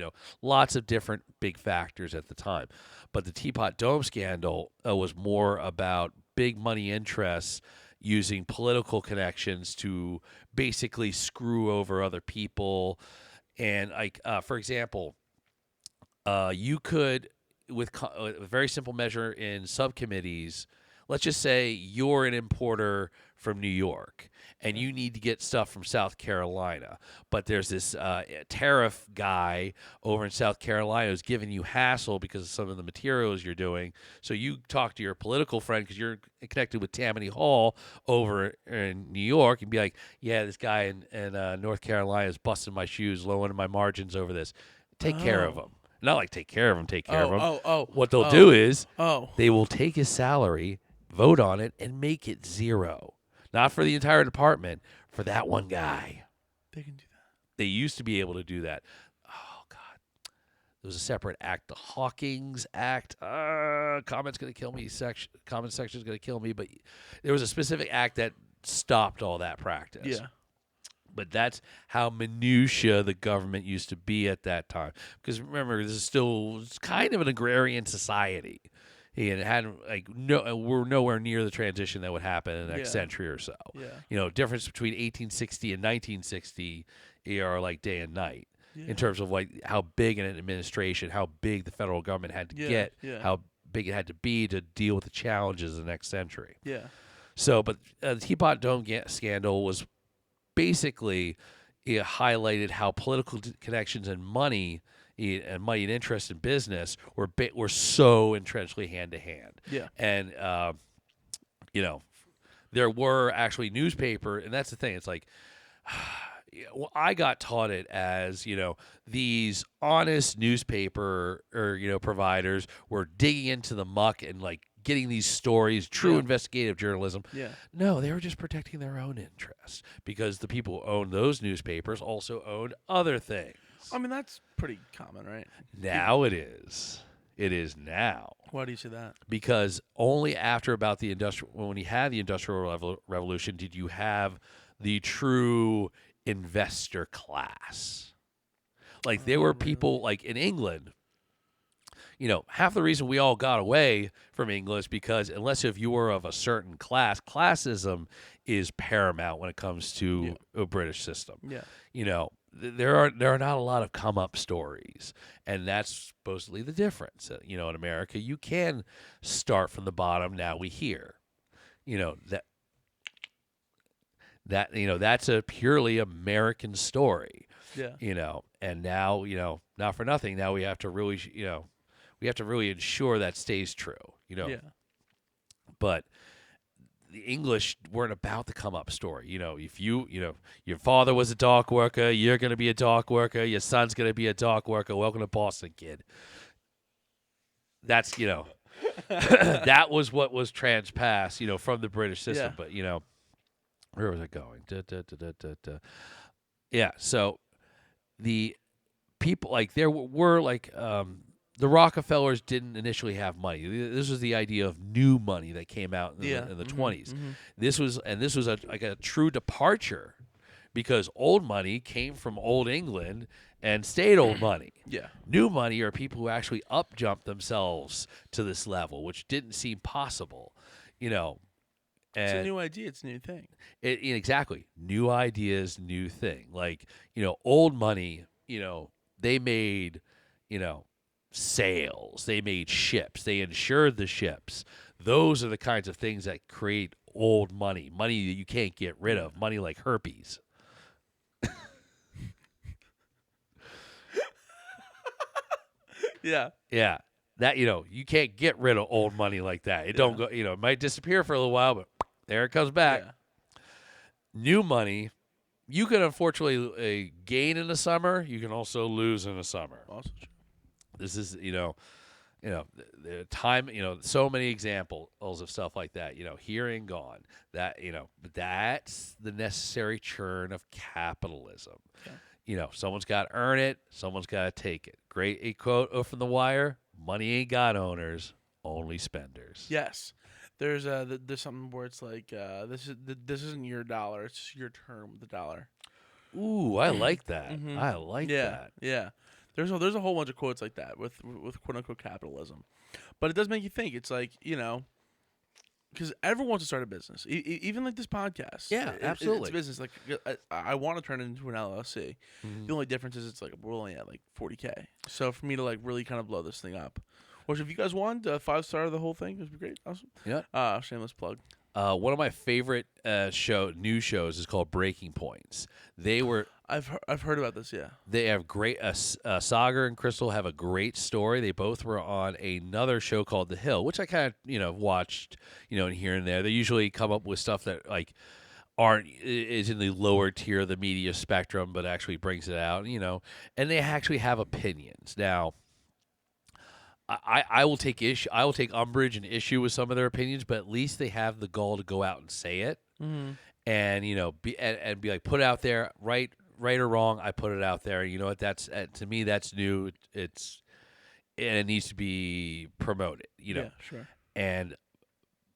lots of different big factors at the time. But the Teapot Dome scandal was more about big money interests using political connections to basically screw over other people. And like for example, you could with a very simple measure in subcommittees. Let's just say you're an importer from New York and you need to get stuff from South Carolina, but there's this tariff guy over in South Carolina who's giving you hassle because of some of the materials you're doing. So you talk to your political friend because you're connected with Tammany Hall over in New York and be like, yeah, this guy in North Carolina is busting my shoes, lowering my margins over this. Take care of him. Not like take care of him, take care of him. What they'll do is they will take his salary, vote on it, and make it zero. Not for the entire department, for that one guy. They can do that. They used to be able to do that. Oh, God. There was a separate act, the Hawkins Act. Comment's going to kill me. Comment section's going to kill me. But there was a specific act that stopped all that practice. Yeah. But that's how minutia the government used to be at that time. Because remember, this is still kind of an agrarian society. And it hadn't we're nowhere near the transition that would happen in the next century or so. Yeah. Difference between 1860 and 1960 are like day and night in terms of like how big an administration, how big the federal government had to get, how big it had to be to deal with the challenges of the next century. Yeah. So, but the Teapot Dome scandal was basically it highlighted how political connections and money and interest in business were so entrenched hand to hand. Yeah. And there were actually newspaper, and that's the thing. It's like well, I got taught it as these honest newspaper or providers were digging into the muck and like getting these stories, true investigative journalism. Yeah. No, they were just protecting their own interests because the people who owned those newspapers also owned other things. I mean, that's pretty common, right? Now it is. It is now. Why do you say that? Because only after about when you had the Industrial Revolution did you have the true investor class. Like there were people like in England. Half the reason we all got away from England is because unless if you were of a certain class, classism is paramount when it comes to a British system. Yeah. There are not a lot of come up stories, and that's supposedly the difference. In America, you can start from the bottom. Now we hear, that's a purely American story. Yeah. And now not for nothing. Now we have to really ensure that stays true. Yeah. But the English weren't about the come up story. If your father was a dock worker, you're going to be a dock worker. Your son's going to be a dock worker. Welcome to Boston, kid. That's that was what was transpassed, from the British system. But where was it going? Yeah. So the people like there were like. The Rockefellers didn't initially have money. This was the idea of new money that came out in the 20s. Mm-hmm. This was a true departure because old money came from old England and stayed old money. Yeah. New money are people who actually up-jumped themselves to this level, which didn't seem possible. It's a And new idea. It's a new thing. exactly, new ideas, new thing. Like, old money, they made, you know, sails, they made ships, they insured the ships. Those are the kinds of things that create old money, money that you can't get rid of, money like herpes. Yeah. Yeah. That, you can't get rid of old money like that. It don't go, it might disappear for a little while, but there it comes back. Yeah. New money, you can unfortunately gain in the summer. You can also lose in the summer. Also true. This is, the time, so many examples of stuff like that, here and gone. That, that's the necessary churn of capitalism. Yeah. Someone's got to earn it. Someone's got to take it. Great a quote from The Wire. Money ain't got owners, only spenders. Yes. There's something where it's like this isn't your dollar, it's your term with the dollar. Ooh, I like that. Mm-hmm. I like that. Yeah. There's a whole bunch of quotes like that with quote unquote capitalism, but it does make you think. It's like because everyone wants to start a business, even like this podcast. Yeah, absolutely. It's business. Like I want to turn it into an LLC. Mhm. The only difference is it's like we're only at like 40K. So for me to like really kind of blow this thing up, which if you guys want 5-star the whole thing, it would be great. Awesome. Yeah. Shameless plug. One of my favorite news shows is called Breaking Points. I've heard about this. Yeah. They have great. Sagar and Crystal have a great story. They both were on another show called The Hill, which I kind of watched, and here and there. They usually come up with stuff that like is in the lower tier of the media spectrum, but actually brings it out. And they actually have opinions. Now, I will take issue. I will take umbrage and issue with some of their opinions, but at least they have the gall to go out and say it, and be like, put it out there, right or wrong. I put it out there. You know what? That's to me, that's new. And it needs to be promoted. Yeah, sure.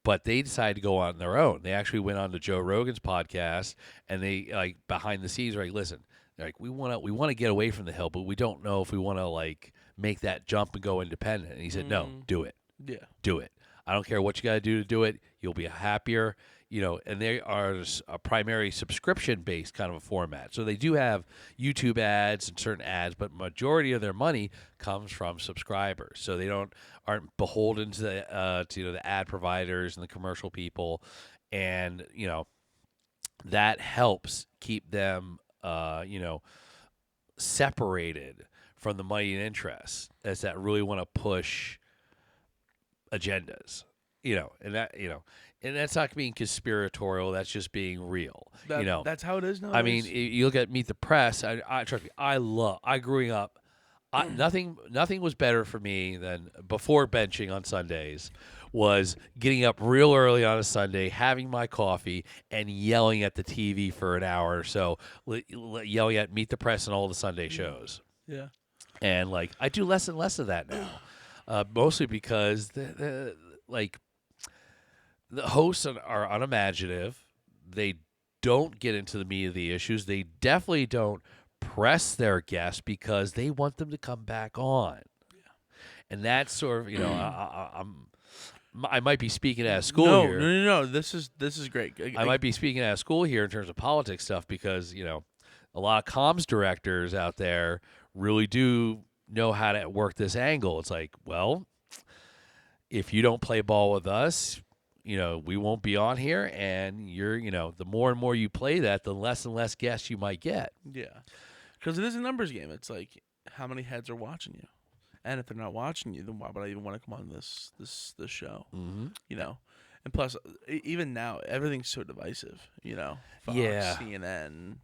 But they decided to go on their own. They actually went on to Joe Rogan's podcast, and they like behind the scenes, like, listen, they're like, we want to get away from The Hill, but we don't know if we want to like make that jump and go independent. And he said, no, do it. Yeah. Do it. I don't care what you got to do to do it. You'll be happier, and they are a primary subscription-based kind of a format. So they do have YouTube ads and certain ads, but majority of their money comes from subscribers. So they aren't beholden to the ad providers and the commercial people. And, that helps keep them, separated from the money and interests as that really want to push agendas, and that's not being conspiratorial. That's just being real. That's how it is now. I mean, you look at Meet the Press. I trust me. I growing up, nothing was better for me than before benching on Sundays was getting up real early on a Sunday, having my coffee, and yelling at the TV for an hour or so, yelling at Meet the Press and all the Sunday shows. Yeah. And like I do less and less of that now, mostly because the hosts are unimaginative. They don't get into the meat of the issues. They definitely don't press their guests because they want them to come back on. Yeah. And that's sort of I might be speaking out of school here. No. This is great. I might be speaking out of school here in terms of politics stuff because a lot of comms directors out there really do know how to work this angle. It's like, well, if you don't play ball with us, we won't be on here, and you're, the more and more you play that, the less and less guests you might get. Yeah, because it is a numbers game. It's like how many heads are watching you, and if they're not watching you, then why would I even want to come on this show? Mm-hmm. And plus, even now, everything's so divisive. Fox, CNN.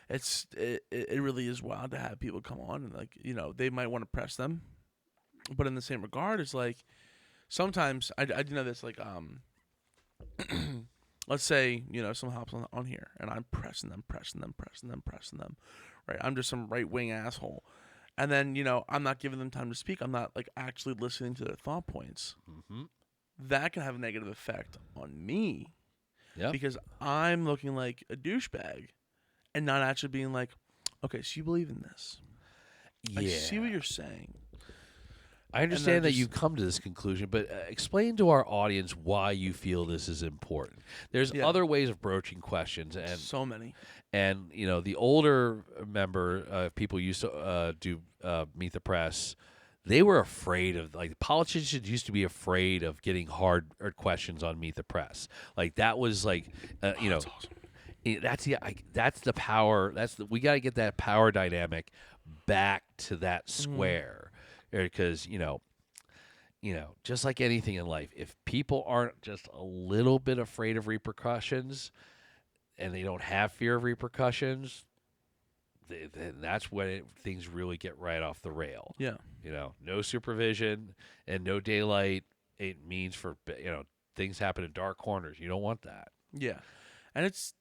It really is wild to have people come on and like they might want to press them, but in the same regard, it's like sometimes I do know this like let's say someone hops on here and I'm pressing them, right? I'm just some right wing asshole, and then I'm not giving them time to speak. I'm not like actually listening to their thought points. Mm-hmm. That can have a negative effect on me, because I'm looking like a douchebag. And not actually being like, okay, so you believe in this. Yeah. I see what you're saying. I And then understand that just, you come to this conclusion, but explain to our audience why you feel this is important. There's yeah, other ways of broaching questions, so many. and the older member people used to do meet the press. They were afraid of, like, politicians used to be afraid of getting hard questions on Meet the Press. Like that was like That's awesome. that's the power. We got to get that power dynamic back to that Mm, square, because just like anything in life, if people aren't just a little bit afraid of repercussions and they don't have fear of repercussions, then that's when things really get right off the rail. yeah, No supervision and no daylight. It means for things happen in dark corners. You don't want that. yeah, and it's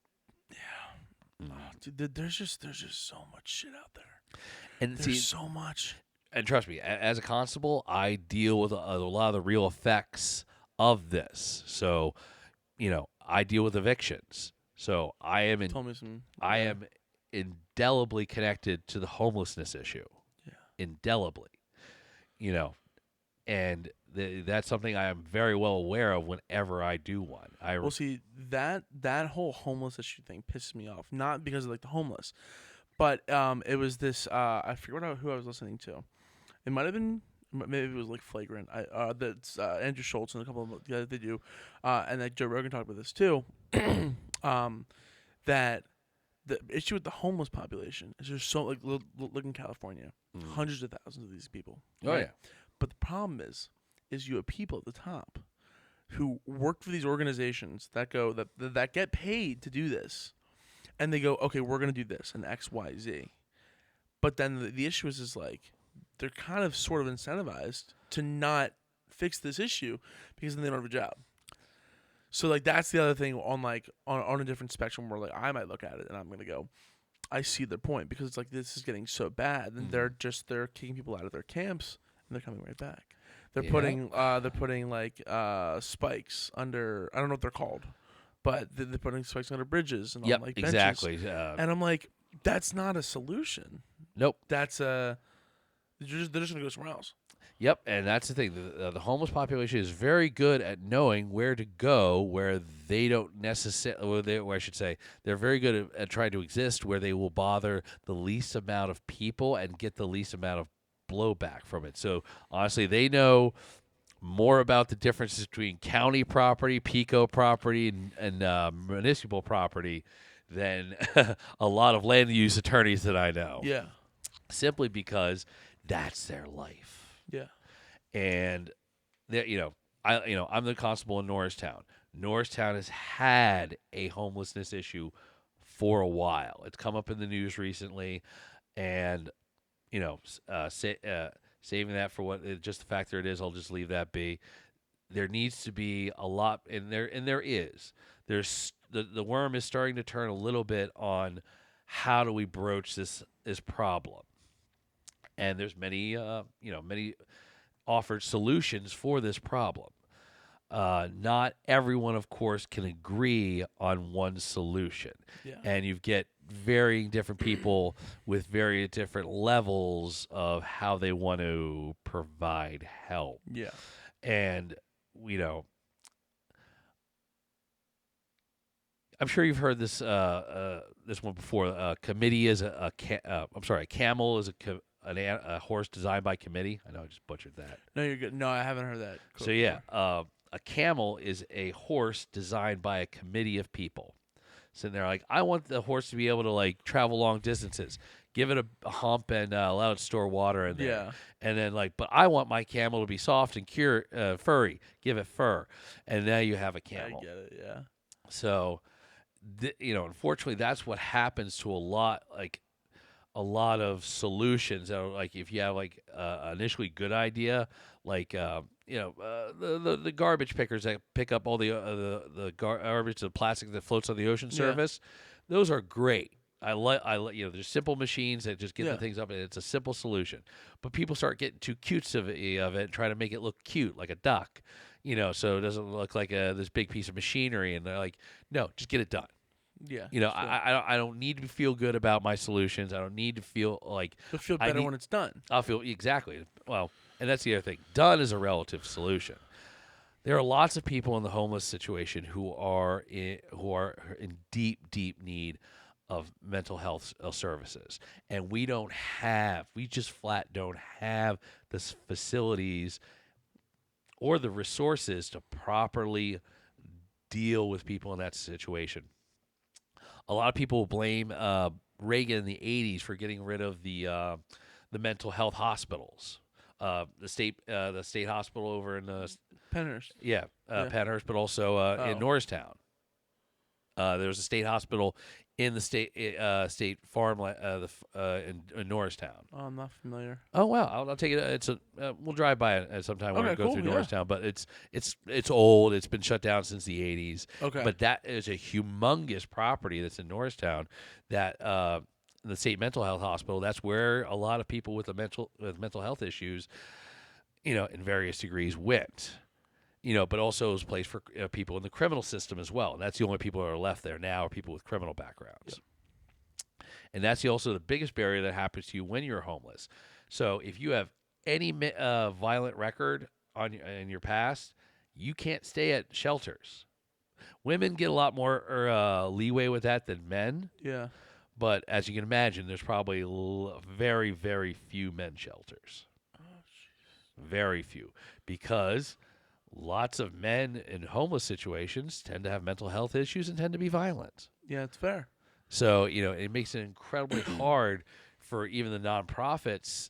Mm. dude, there's just so much shit out there. And There's so much. and trust me, as a constable, I deal with a lot of the real effects of this. So, I deal with evictions. So Told me some. I Yeah, am indelibly connected to the homelessness issue. yeah. Indelibly, you know, and that's something I am very well aware of whenever I do one. Well, see that whole homeless issue thing pisses me off. Not because of like the homeless, but it was this. I forget who I was listening to. It might have been maybe it was like Flagrant. That's Andrew Schultz and a couple of the guys they do, and like Joe Rogan talked about this too. That the issue with the homeless population is there's so like look in California, hundreds of thousands of these people. Oh right? yeah. But the problem is you have people at the top who work for these organizations that go that get paid to do this, and they go, okay, we're gonna do this and X, Y, Z. But then the issue is like they're kind of sort of incentivized to not fix this issue because then they don't have a job. So like that's the other thing on like on a different spectrum where like I might look at it and I'm gonna go, I see their point because it's like this is getting so bad and they're kicking people out of their camps and they're coming right back. They're putting like spikes under, I don't know what they're called, but they're putting spikes under bridges and Yep. on like benches. Exactly. And I'm like, that's not a solution. Nope. That's they're just gonna go somewhere else. Yep, and that's the thing. The homeless population is very good at knowing where to go, where they don't necessarily. Where I should say, they're very good at trying to exist where they will bother the least amount of people and get the least amount of blowback from it. So honestly, they know more about the differences between county property, PICO property, and municipal property than a lot of land use attorneys that I know. Yeah. Simply because that's their life. Yeah. And I'm the constable in Norristown. Norristown has had a homelessness issue for a while. It's come up in the news recently, and saving that for what just the fact that it is, I'll just leave that be. There needs to be a lot, and there is. There's the worm is starting to turn a little bit on how do we broach this problem, and there's many offered solutions for this problem. Not everyone, of course, can agree on one solution. Yeah. And you get varying different people with very different levels of how they want to provide help. Yeah. And, I'm sure you've heard this this one before. A committee is a camel is a horse designed by committee. I know I just butchered that. No, you're good. No, I haven't heard that. So yeah, a camel is a horse designed by a committee of people. Sitting there like, I want the horse to be able to like travel long distances. Give it a hump and allow it to store water in there. Yeah. And then but I want my camel to be soft and furry. Give it fur. And now you have a camel. I get it. Yeah. So, unfortunately, that's what happens to a lot of solutions. Like if you have like initially good idea, like the garbage pickers that pick up all the garbage, the plastic that floats on the ocean surface, those are great. I like there's simple machines that just get the things up, and it's a simple solution. But people start getting too cute of it and try to make it look cute, like a duck, so it doesn't look like this big piece of machinery. And they're like, no, just get it done. Yeah. I don't need to feel good about my solutions. I don't need to feel like You'll feel better when it's done. I'll feel exactly. Well, And that's the other thing. Done is a relative solution. There are lots of people in the homeless situation who are in deep, deep need of mental health services, and we just flat don't have the facilities or the resources to properly deal with people in that situation. A lot of people blame Reagan in the '80s for getting rid of the mental health hospitals. The state hospital over in Pennhurst. yeah, Yeah. Penhurst, but also in Norristown. There was a state hospital in the state farmland in Norristown. Oh, I'm not familiar. Oh wow, I'll take it. We'll drive by it at some time when we Okay, go cool, through yeah. Norristown. But it's old. It's been shut down since the '80s. Okay. But that is a humongous property that's in Norristown. That the state mental health hospital. That's where a lot of people with mental health issues, in various degrees went. But also it was a place for people in the criminal system as well. And that's the only people that are left there now are people with criminal backgrounds. Yep. And that's also the biggest barrier that happens to you when you're homeless. So if you have any violent record in your past, you can't stay at shelters. Women get a lot more leeway with that than men. Yeah. But as you can imagine, there's probably very, very few men's shelters. Oh, jeez. Very few. Because lots of men in homeless situations tend to have mental health issues and tend to be violent. Yeah, it's fair. So, it makes it incredibly hard for even the nonprofits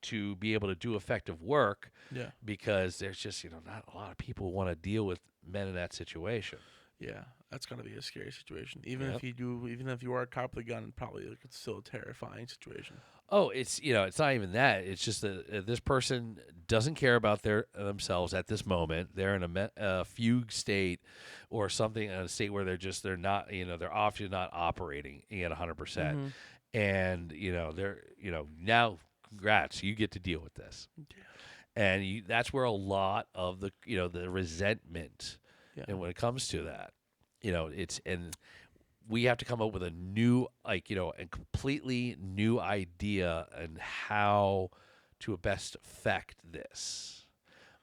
to be able to do effective work. Yeah. Because there's just, not a lot of people who want to deal with men in that situation. Yeah, that's gotta be a scary situation. Even if you are a cop with a gun, probably it's still a terrifying situation. Oh, it's not even that. It's just that this person doesn't care about themselves at this moment. They're in a fugue state or something, in a state where they're not, they're obviously not operating at 100%. And they're now, congrats, you get to deal with this. Yeah. And that's where a lot of the the resentment, and when it comes to that, and we have to come up with a new, a completely new idea on how to best affect this.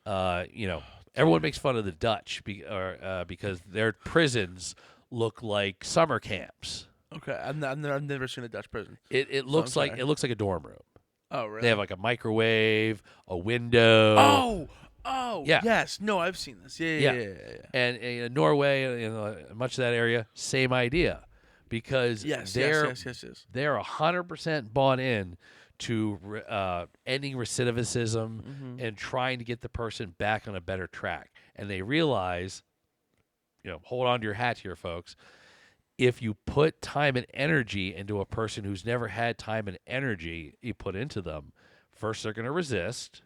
Everyone makes fun of the Dutch because their prisons look like summer camps. Okay, I've never seen a Dutch prison. It looks like a dorm room. Oh, really? They have like a microwave, a window. Oh, yeah. Yes. No, I've seen this. Yeah. And Norway, much of that area, same idea, because they're 100% bought in to ending recidivism and trying to get the person back on a better track. And they realize, hold on to your hat here, folks. If you put time and energy into a person who's never had time and energy you put into them, first they're going to resist,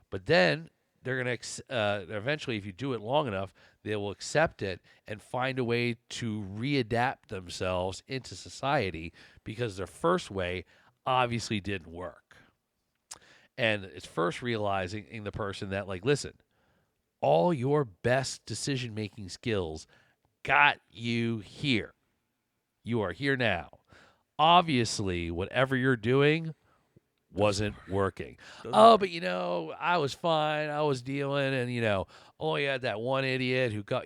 but then they're going to eventually, if you do it long enough, they will accept it and find a way to readapt themselves into society, because their first way obviously didn't work. And it's first realizing in the person that, listen, all your best decision-making skills got you here. You are here now. Obviously, whatever you're doing wasn't working. But I was fine. I was dealing, and you had that one idiot who got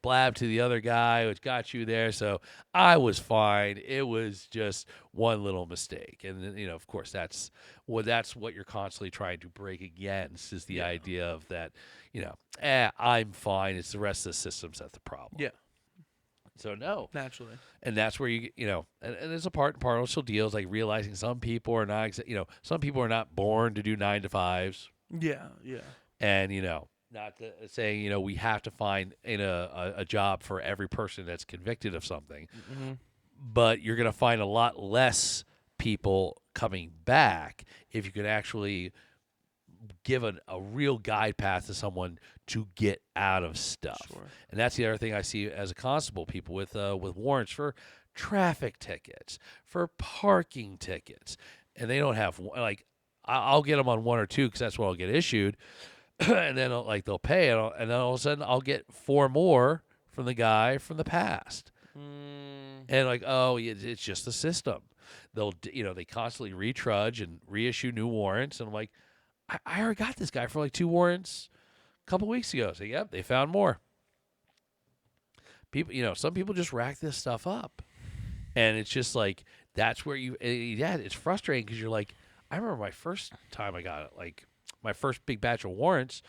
blabbed to the other guy, which got you there. So I was fine. It was just one little mistake, and then, of course, that's what you're constantly trying to break against, is the idea of that. I'm fine. It's the rest of the systems that's the problem. Yeah. So no, naturally, and that's where you and there's a part and parcel deals, like realizing some people are not some people are not born to do 9 to 5s. Yeah, and not saying we have to find a job for every person that's convicted of something, but you're going to find a lot less people coming back if you can actually give a real guide path to someone to get out of stuff. Sure. And that's the other thing I see as a constable, people with warrants for traffic tickets, for parking tickets, and they don't have, I'll get them on 1 or 2 because that's what I'll get issued, and then they'll pay, and then all of a sudden I'll get 4 more from the guy from the past. And it's just the system. They'll they constantly retrudge and reissue new warrants, and I'm like, I already got this guy for like 2 warrants a couple weeks ago. So, yep, they found more. People, some people just rack this stuff up. And it's just like, that's where it's frustrating because you're like, I remember my first time I got it, like my first big batch of warrants,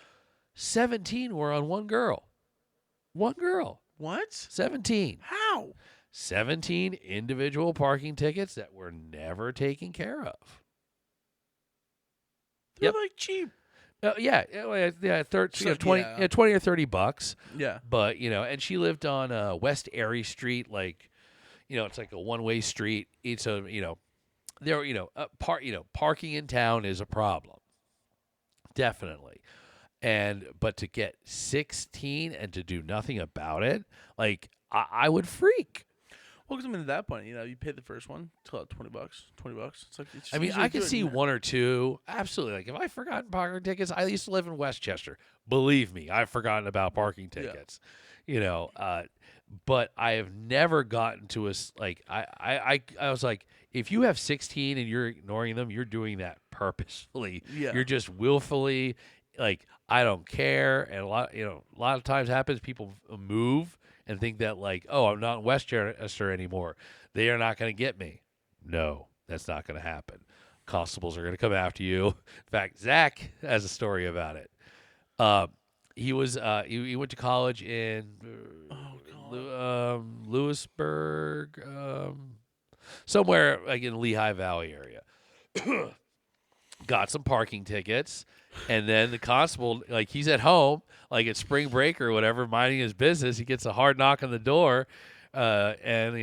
17 were on one girl. One girl. What? 17. How? 17 individual parking tickets that were never taken care of. They're Yep. like cheap. Yeah, 20 or $30. Yeah. But, and she lived on West Erie Street, like, it's like a one-way street. It's parking in town is a problem. Definitely. But to get 16 and to do nothing about it, like, I would freak. Well, because at that point, you pay the first one, till $20. It's like, it's I mean, easier I to do could it see in there. 1 or 2. Absolutely. Like, if I've forgotten parking tickets, I used to live in Westchester. Believe me, I've forgotten about parking tickets. But I have never gotten to I was like, if you have 16 and you're ignoring them, you're doing that purposefully. Yeah. You're just willfully, like, I don't care. And a lot of times happens, people move and think that, like, oh, I'm not in Westchester anymore, they are not going to get me. No, that's not going to happen. Constables are going to come after you. In fact, Zach has a story about it. He went to college in Lewisburg, somewhere like in the Lehigh Valley area. Got some parking tickets, and then the constable, like, he's at home, like at spring break or whatever, minding his business. He gets a hard knock on the door, and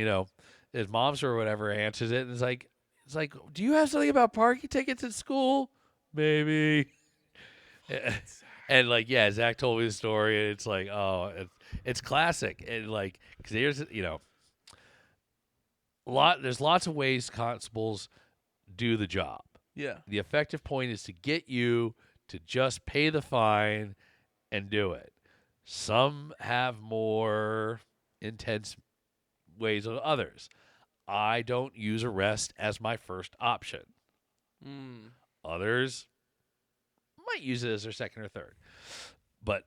his mom's or whatever answers it, and it's like, do you have something about parking tickets at school? Maybe. And like, yeah, Zach told me the story, and it's like, oh, it's classic, and like, because there's there's lots of ways constables do the job. Yeah. The effective point is to get you to just pay the fine and do it. Some have more intense ways than others. I don't use arrest as my first option. Others might use it as their second or third. But,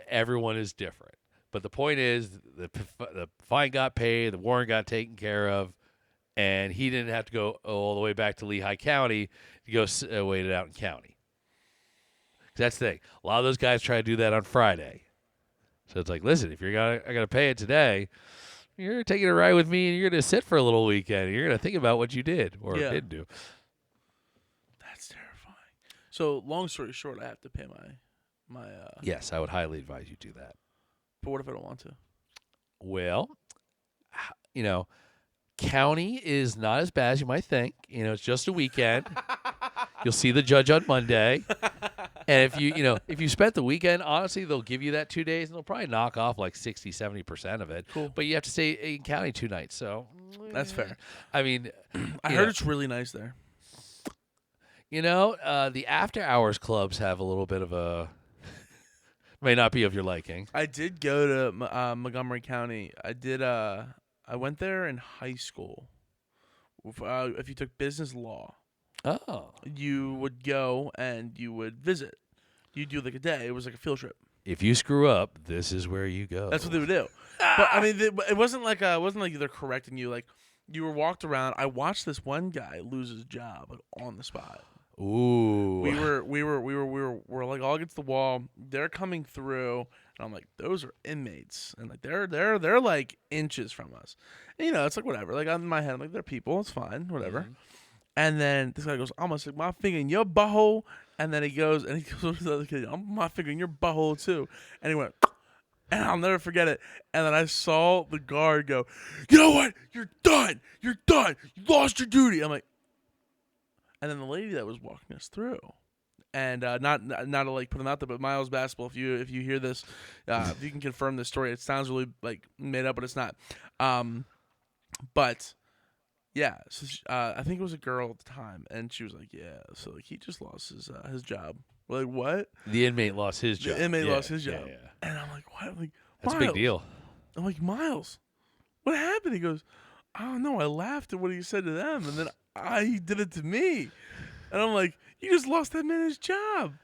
everyone is different. But the point is, the fine got paid, the warrant got taken care of, and he didn't have to go all the way back to Lehigh County to go wait it out in county. 'Cause that's the thing. A lot of those guys try to do that on Friday. So it's like, listen, if I got to pay it today, you're taking a ride with me, and you're going to sit for a little weekend. And you're going to think about what you did or didn't do. That's terrifying. So, long story short, I have to pay my. Yes, I would highly advise you do that. But what if I don't want to? Well, county is not as bad as you might think. It's just a weekend. You'll see the judge on Monday. And if you spent the weekend, honestly, they'll give you that 2 days, and they'll probably knock off like 60-70% of it. Cool. But you have to stay in county 2 nights, so That's fair. I mean, I heard it's really nice there. The after hours clubs have a little bit of a may not be of your liking. I did go to Montgomery County. I went there in high school. If you took business law, you would go and you would visit. You do like a day. It was like a field trip. If you screw up, this is where you go. That's what they would do. But I mean, it wasn't like they're correcting you. Like, you were walked around. I watched this one guy lose his job, like, on the spot. Ooh. We were like all against the wall. They're coming through, and I'm like, those are inmates, and like they're like inches from us. And, it's like whatever. Like, in my head, I'm like, they're people. It's fine, whatever. Mm-hmm. And then this guy goes, I'm gonna stick my finger in your butthole. And then he goes to the other kid, I'm my finger in your butthole too. And he went, and I'll never forget it. And then I saw the guard go, you know what? You're done. You're done. You lost your duty. I'm like, and then the lady that was walking us through, and not to like put him out there, but Miles Basketball, if you hear this, if you can confirm this story, it sounds really like made up, but it's not. But yeah, so I think it was a girl at the time, and she was like, yeah, so like he just lost his job. We're like, what? The inmate lost his job. The inmate lost his job. Yeah. And I'm like, what? I'm like, That's Miles. a big deal. I'm like, Miles, what happened? He goes, I don't know. I laughed at what he said to them, and then he did it to me. And I'm like, you just lost that man his job.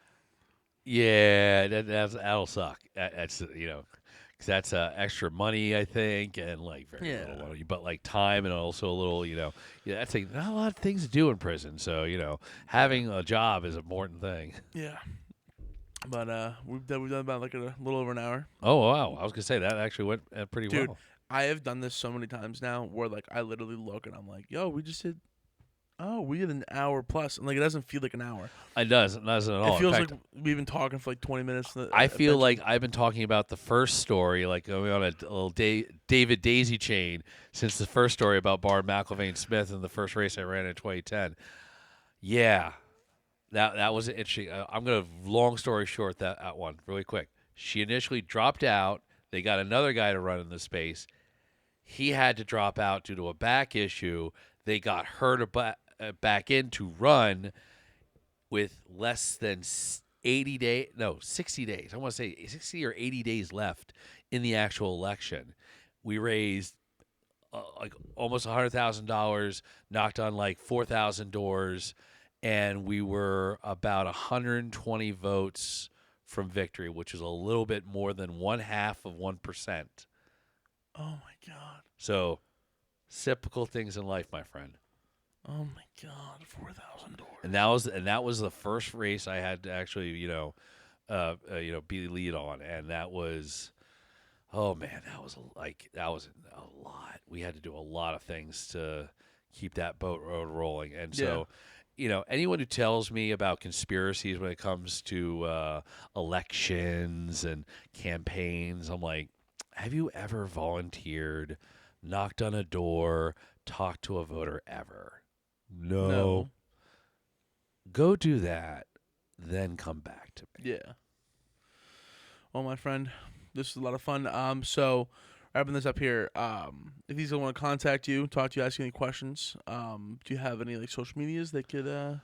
Yeah, that'll suck. That's 'cause that's extra money, I think, and like very Yeah. little money, but like time and also a little, that's like not a lot of things to do in prison. So having a job is an important thing. Yeah. But we've done about like a little over an hour. Oh wow, I was gonna say that actually went pretty Dude, well. I have done this so many times now where like I literally look and I'm like, yo, we just did. Oh, we did an hour plus, and like it doesn't feel like an hour. It doesn't at all. It feels In fact, like we've been talking for like 20 minutes. I feel like I've been talking about the first story, like going on a little David Daisy chain since the first story about Barb McIlvaine Smith in the first race I ran in 2010. Yeah, that was interesting. I'm gonna long story short that one really quick. She initially dropped out. They got another guy to run in the space. He had to drop out due to a back issue. They got her to back in to run with less than 60 days. I want to say 60 or 80 days left in the actual election. We raised like almost $100,000, knocked on like 4,000 doors, and we were about 120 votes from victory, which is a little bit more than 1/2%. Oh my god. So, typical things in life, my friend. Oh my god, 4,000 doors. And that was the first race I had to actually, be the lead on, and that was, oh man, that was a lot. We had to do a lot of things to keep that boat road rolling, and so. Anyone who tells me about conspiracies when it comes to elections and campaigns, I'm like, have you ever volunteered, knocked on a door, talked to a voter ever? No. Go do that, then come back to me. Yeah. Well, my friend, this is a lot of fun. So wrapping this up here. If these want to contact you, talk to you, ask you any questions, do you have any like social medias they could?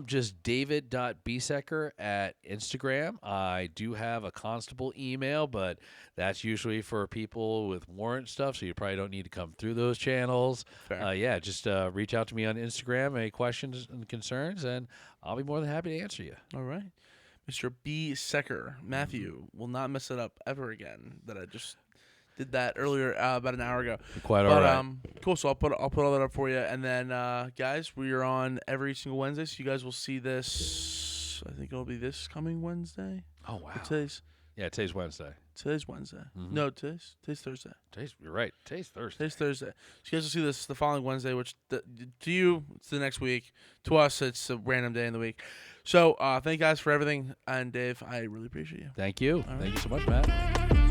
Just david.biesecker at Instagram. I do have a Constable email, but that's usually for people with warrant stuff, so you probably don't need to come through those channels. Fair. Just reach out to me on Instagram, any questions and concerns, and I'll be more than happy to answer you. All right. Mr. Biesecker, Matthew, will not mess it up ever again. That I just did that earlier, about an hour ago. Quite all right. Cool. So I'll put all that up for you, and then guys, we are on every single Wednesday. So you guys will see this. I think it'll be this coming Wednesday. Oh wow. Today's Wednesday. Today's Wednesday. Mm-hmm. No, today's Thursday. You're right. Today's Thursday. Today's Thursday. So you guys will see this the following Wednesday, which to you it's the next week. To us, it's a random day in the week. So thank you guys for everything, and Dave, I really appreciate you. Thank you. All right. Thank you so much, Matt.